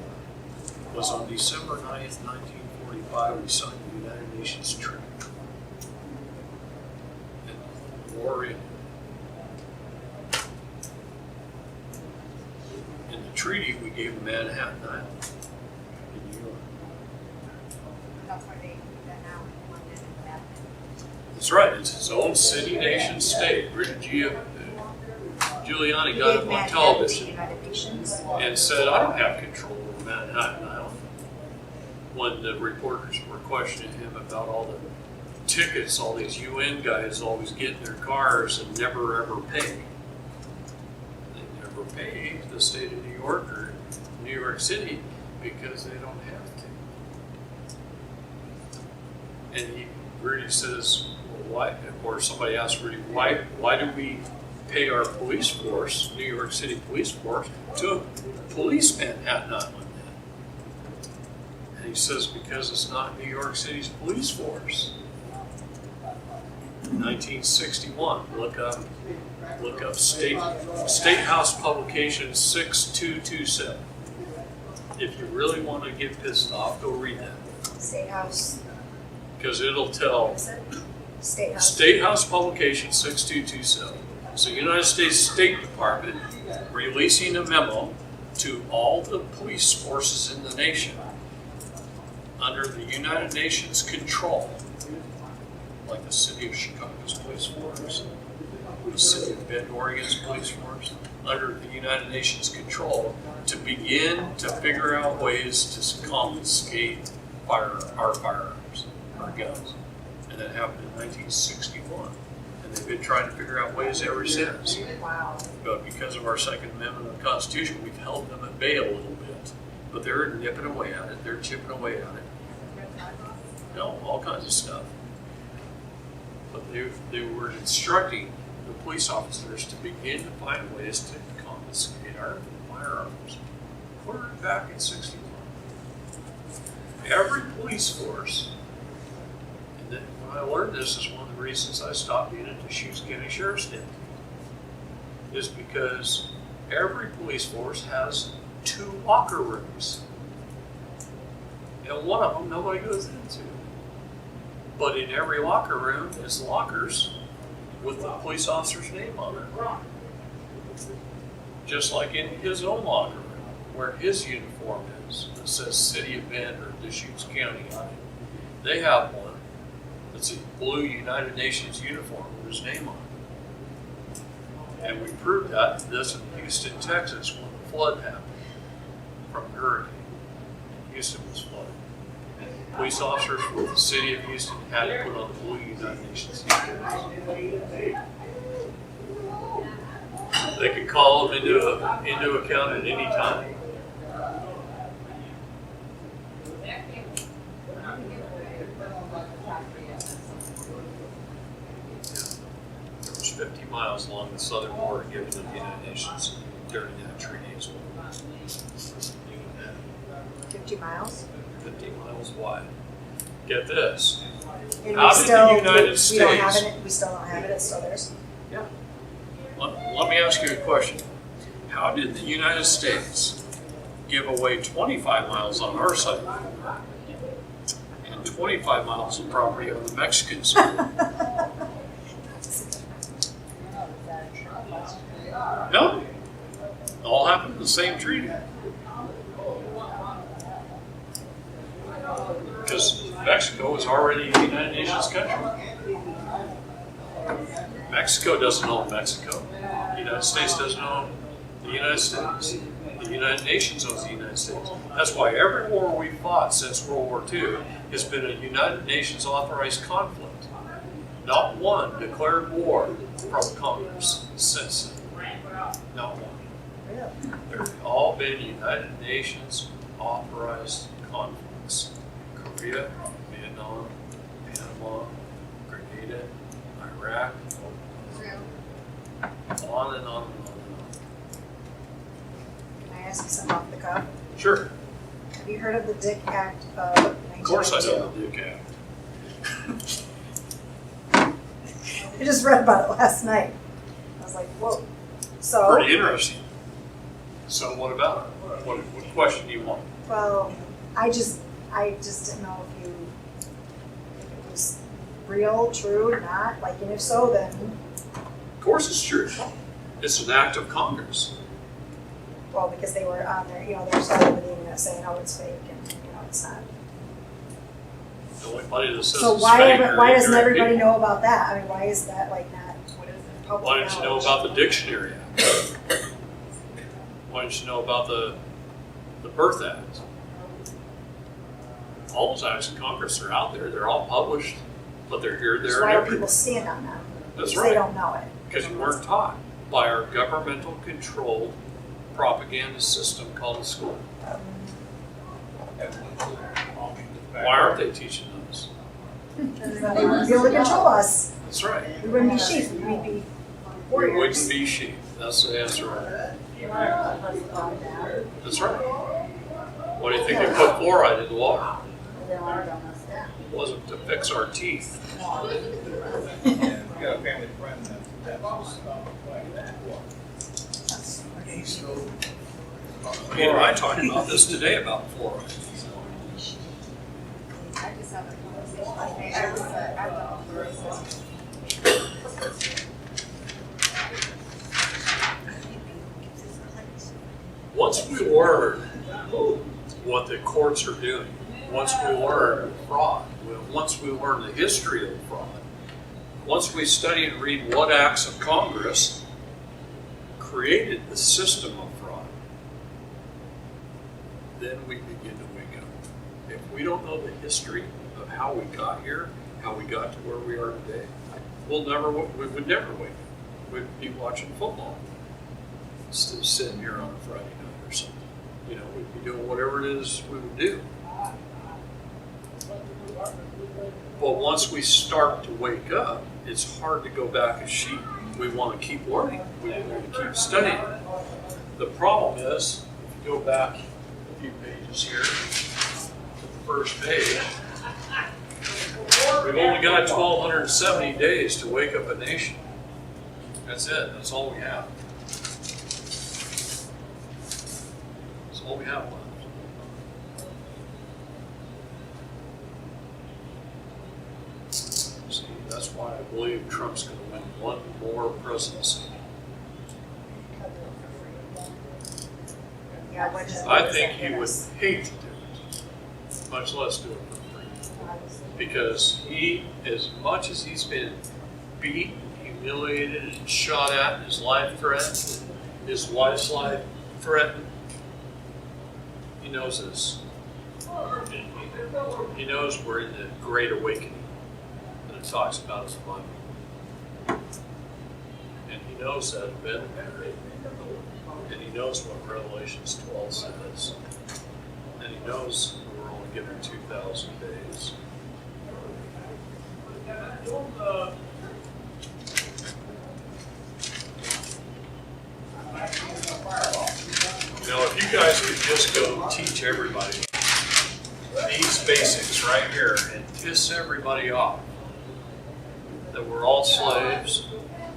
was on December 9th, 1945, we signed the United Nations Treaty. And the war ended. In the treaty, we gave them Manhattan Island in New York. That's why they do that now in London and that. That's right, it's its own city, nation, state. Giuliani got up on television United Nations. and said, I don't have control of Manhattan Island. When the reporters were questioning him about all the tickets all these UN guys always get in their cars and never ever pay. They never pay the state of New York or New York City because they don't have to. And Rudy says, well, why? Or somebody asked Rudy, why do we pay our police force, New York City police force, to police Manhattan Island then? And he says, because it's not New York City's police force. 1961, look up State House Publication 6227. If you really want to get pissed off, go read that. State House. Because it'll tell What is it? State House. State House Publication 6227. So United States State Department releasing a memo to all the police forces in the nation under the United Nations control, like the city of Chicago's police force, the city of Bend, Oregon's police force, under the United Nations control, to begin to figure out ways to confiscate our firearms, our guns. And that happened in 1961. And they've been trying to figure out ways ever since. Wow. But because of our Second Amendment of the Constitution, we've held them at bay a little bit. But they're nipping away at it. They're chipping away at it. You know, all kinds of stuff. But they were instructing the police officers to begin to find ways to confiscate our firearms. Quarter back in 61. Every police force, and then when I learned this is one of the reasons I stopped being at the Deschutes County Sheriff's Deputy, is because every police force has 2 locker rooms. And one of them nobody goes into. But in every locker room is lockers with the police officer's name on it. Just like in his own locker room, where his uniform is, that says City of Bend or Deschutes County on it. They have one that's a blue United Nations uniform with his name on it. And we proved that this in Houston, Texas, when the flood happened from the hurricane. Houston was flooded. Police officers with the city of Houston had to put on the blue United Nations t-shirts. They could call them into account at any time. There was 50 miles along the southern border given to the United Nations during that treaty as well. 50 miles. 50 miles wide. Get this. And How we did still, the United we don't have States- it, we still don't have it, it's still theirs. Let me ask you a question. How did the United States give away 25 miles on our side and 25 miles of property on the Mexican side? No. All happened in the same treaty. Because Mexico is already a United Nations country. Mexico doesn't own Mexico. The United States doesn't own the United States. The United Nations owns the United States. That's why every war we fought since World War II has been a United Nations authorized conflict. Not one declared war from Congress since then. Not one. Really? They've all been United Nations authorized conflicts. Korea, Vietnam, Panama, Grenada, Iraq, on and on and on and on. Can I ask you something off the cuff? Sure, Have you heard of the Dick Act of 1992? of course I know the Duke Act. I just read about it last night. I was like, whoa. So, Pretty interesting. So what about it? What question do you want? well, I just didn't know if it was real, true, not, like, and if so, then, Of course it's true. It's an act of Congress. well, because they were on there, they're starting with the internet saying, oh, it's fake, and, it's not. The only body that says So it's why fake are doesn't ignorant everybody people. know about that? I mean, why is that, like, not public Why don't you know knowledge? about the Dictionary Act? Why don't you know about the Birth Act? All those acts of Congress are out there. They're all published, but they're here, So there, and why do everywhere. people stand on them? That's Because they right. don't know it. Because you weren't taught by our governmental controlled propaganda system called the school. Why aren't they teaching us? They wouldn't be able to control us. That's right. We wouldn't be sheep, we'd be We warriors. wouldn't be sheep. That's the answer. That's right. Why do you think they put fluoride in the water? It wasn't to fix our teeth. And we got a family friend that was, he's still. You know, I talked about this today about fluoride. I just have a conversation. I don't know. Once we learn what the courts are doing, once we learn fraud, once we learn the history of fraud, once we study and read what acts of Congress created the system of fraud, then we begin to wake up. If we don't know the history of how we got here, how we got to where we are today, we would never wake up. We'd be watching football instead of sitting here on a Friday night or something. We'd be doing whatever it is we would do. But once we start to wake up, it's hard to go back as sheep. We want to keep learning. We want to keep studying. The problem is, if you go back a few pages here, to the first page, we've only got 1,270 days to wake up a nation. That's it. That's all we have. That's all we have left. See, that's why I believe Trump's going to win one more presidency. Yeah, what does I that think he give would us? hate to do it, much less do it for free. Because he, as much as he's been beat, humiliated, and shot at, and his life threatened, his wife's life threatened, he knows this. He knows we're in the Great Awakening that it talks about his money. And he knows that a bit. And he knows what Revelations 12 says. And he knows we're only given 2,000 days. You know, if you guys could just go teach everybody these basics right here and piss everybody off that we're all slaves,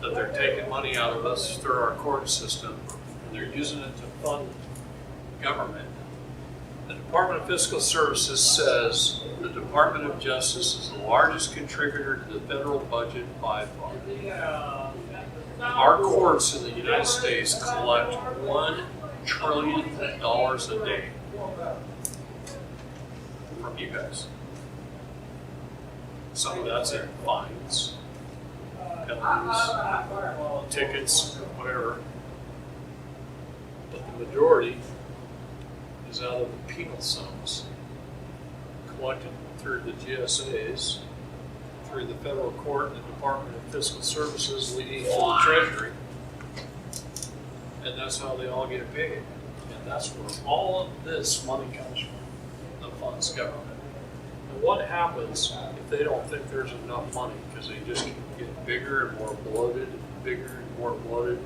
that they're taking money out of us through our court system, and they're using it to fund government. The Department of Fiscal Services says the Department of Justice is the largest contributor to the federal budget by far. Our courts in the United States collect $1 trillion a day from you guys. Some of that's in fines, penalties, tickets, whatever. But the majority is out of the penal sums collected through the GSAs, through the federal court and the Department of Fiscal Services leading to the Treasury. And that's how they all get paid. And that's where all of this money comes from, the funds government. And what happens if they don't think there's enough money because they just keep getting bigger and more bloated and bigger and more bloated?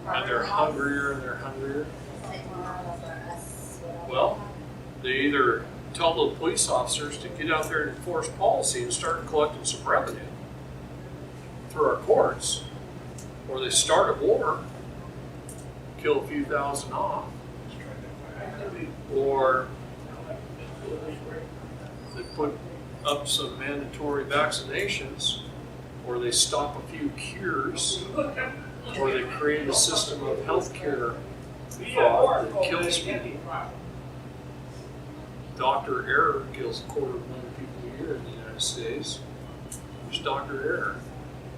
And they're hungrier and they're hungrier. Well, they either tell the police officers to get out there and enforce policy and start collecting some revenue through our courts, or they start a war, kill a few thousand off, or they put up some mandatory vaccinations, or they stop a few cures, or they create a system of healthcare fraud that kills people. Dr. Error kills 250,000 people a year in the United States. Who's Dr. Error?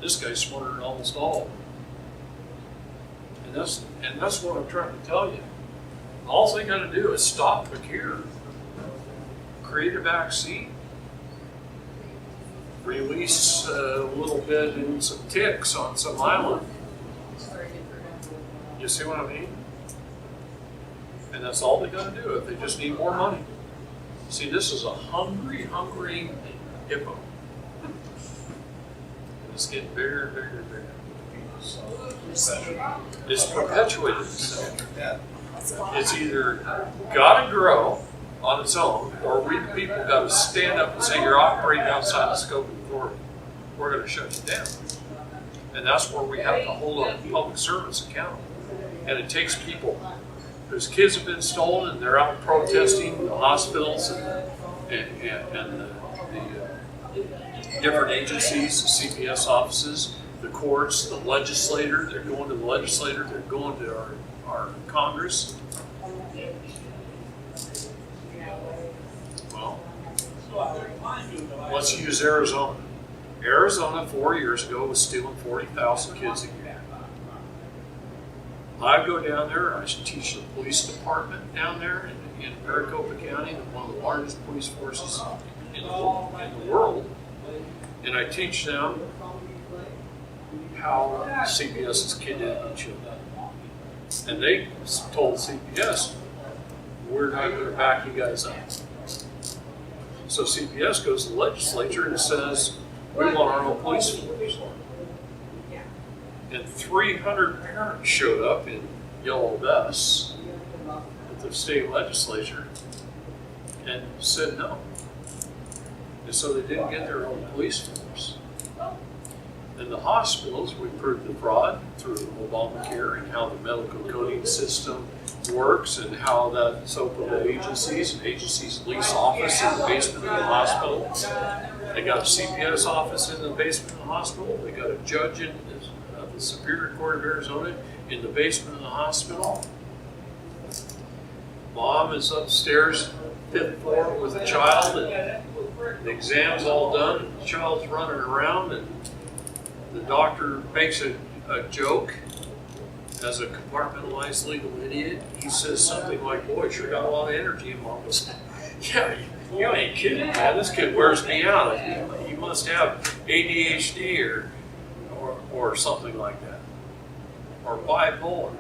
This guy's smarter than almost all of them. And that's what I'm trying to tell you. All they got to do is stop the cure, create a vaccine, release a little bit in some ticks on some island. You see what I mean? And that's all they got to do if they just need more money. See, this is a hungry hippo. And it's getting bigger and bigger and bigger. It's perpetuated itself. It's either got to grow on its own, or we the people got to stand up and say, you're operating outside the scope of authority. We're going to shut you down. And that's where we have to hold our public servants accountable. And it takes people whose kids have been stolen and they're out protesting in the hospitals and the different agencies, the CPS offices, the courts, the legislator. They're going to the legislator. They're going to our Congress. Well, let's use Arizona. Arizona 4 years ago was stealing 40,000 kids a year. I go down there, I teach the police department down there in Maricopa County, one of the largest police forces in the world, and I teach them how CPS is kidnapping children. And they told CPS, we're not going to back you guys up. So CPS goes to the legislature and says, we want our own police force. And 300 parents showed up in yellow vests at the state legislature and said no. And so they didn't get their own police force. In the hospitals, we proved the fraud through Obamacare and how the medical coding system works and how that's open to agencies, and agencies lease office in the basement of the hospital. They got a CPS office in the basement of the hospital. They got a judge in the Superior Court of Arizona in the basement of the hospital. Mom is upstairs, 5th floor with a child, and the exam's all done, and the child's running around, and the doctor makes a joke, as a compartmentalized legal idiot, he says something like, boy, sure got a lot of energy. And Mom goes, yeah, you ain't kidding, man. This kid wears me out. He must have ADHD or something like that. Or bipolar.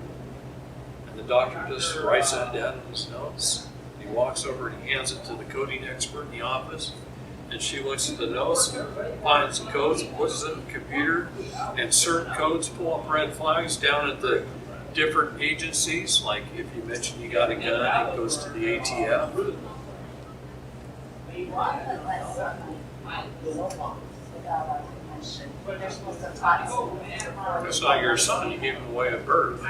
And the doctor just writes that down in his notes. He walks over and he hands it to the coding expert in the office. And she looks at the notes and finds the codes and puts it in the computer. And certain codes pull up red flags down at the different agencies. Like if you mention you got a gun, it goes to the ATF. Well, I put my son on soapbox without our permission. They're supposed to talk. That's not your son. You gave him away at birth.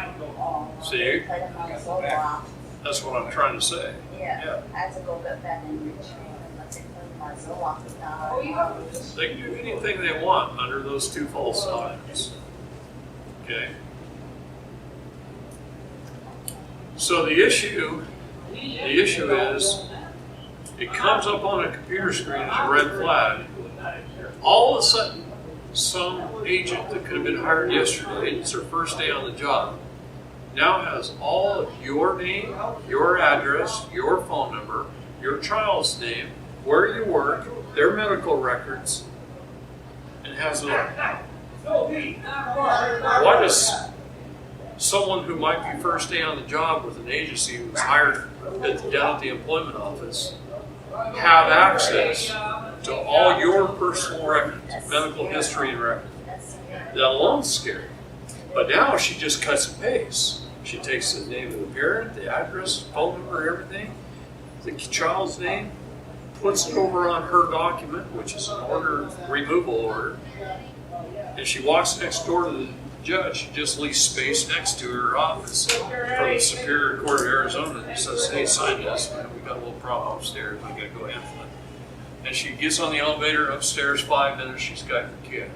See? Put him on soapbox. That's what I'm trying to say. Yeah, I had to go get back and retrieve him, but they put him on soapbox without our permission. They can do anything they want under those two false signs. Okay? So the issue is, it comes up on a computer screen as a red flag. All of a sudden, some agent that could have been hired yesterday, it's their first day on the job, now has all of your name, your address, your phone number, your child's name, where you work, their medical records, and has it all. Why does someone who might be first day on the job with an agency who's hired down at the employment office have access to all your personal records, medical history and records? That alone's scary. But now she just cuts and pastes. She takes the name of the parent, the address, phone number, everything, the child's name, puts it over on her document, which is an order, removal order, and she walks next door to the judge. She just leaves space next to her office from the Superior Court of Arizona and says, hey, sign this, man. We got a little problem upstairs. We got to go handle it. And she gets on the elevator upstairs, 5 minutes, she's got your kid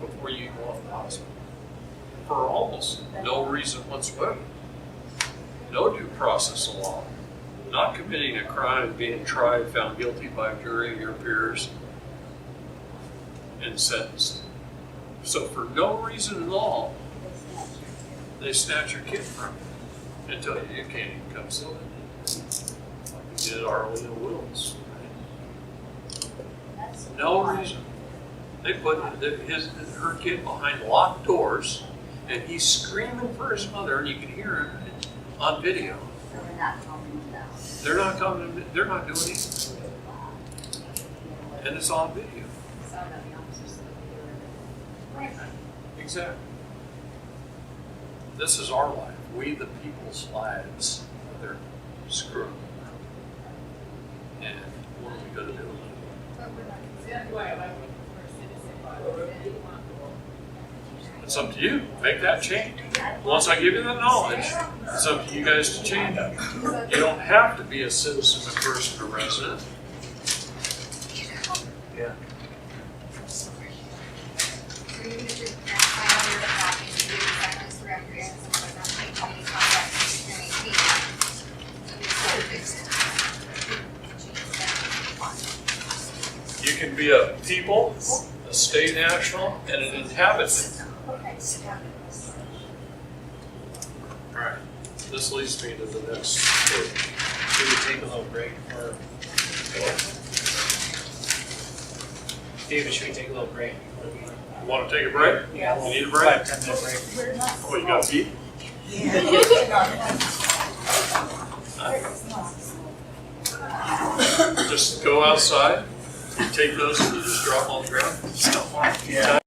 before you go off the hospital. For almost no reason whatsoever. No due process of law. Not committing a crime, being tried, found guilty by a jury of your peers, and sentenced. So for no reason at all, they snatch your kid from you and tell you you can't even come see it. Like you did Arlene Wills. No reason. They put her kid behind locked doors, and he's screaming for his mother, and you can hear him on video. So we're not calming them down. They're not coming. They're not doing anything, and it's on video. Some of the officers that we Exactly. This is our life. We the people's lives. They're screwed. And what are we going to do? but we're not considered for a citizen. It's up to you. Make that change. Once I give you that knowledge, it's up to you guys to change it. You don't have to be a citizen, a person, a resident. Yeah. So even if you're final year copy, you do exactly throughout your years, and whether not make any contact with your AP, you still fix it. You can be a people, a state national, and an inhabitant. All right. This leads me to the next stage. Should we take a little break or? David, should we take a little break? You want to take a break? Yeah. You need a break? 5-10 minute break. Oh, you got beat? Just go outside, take those and you just drop on the ground. Yeah.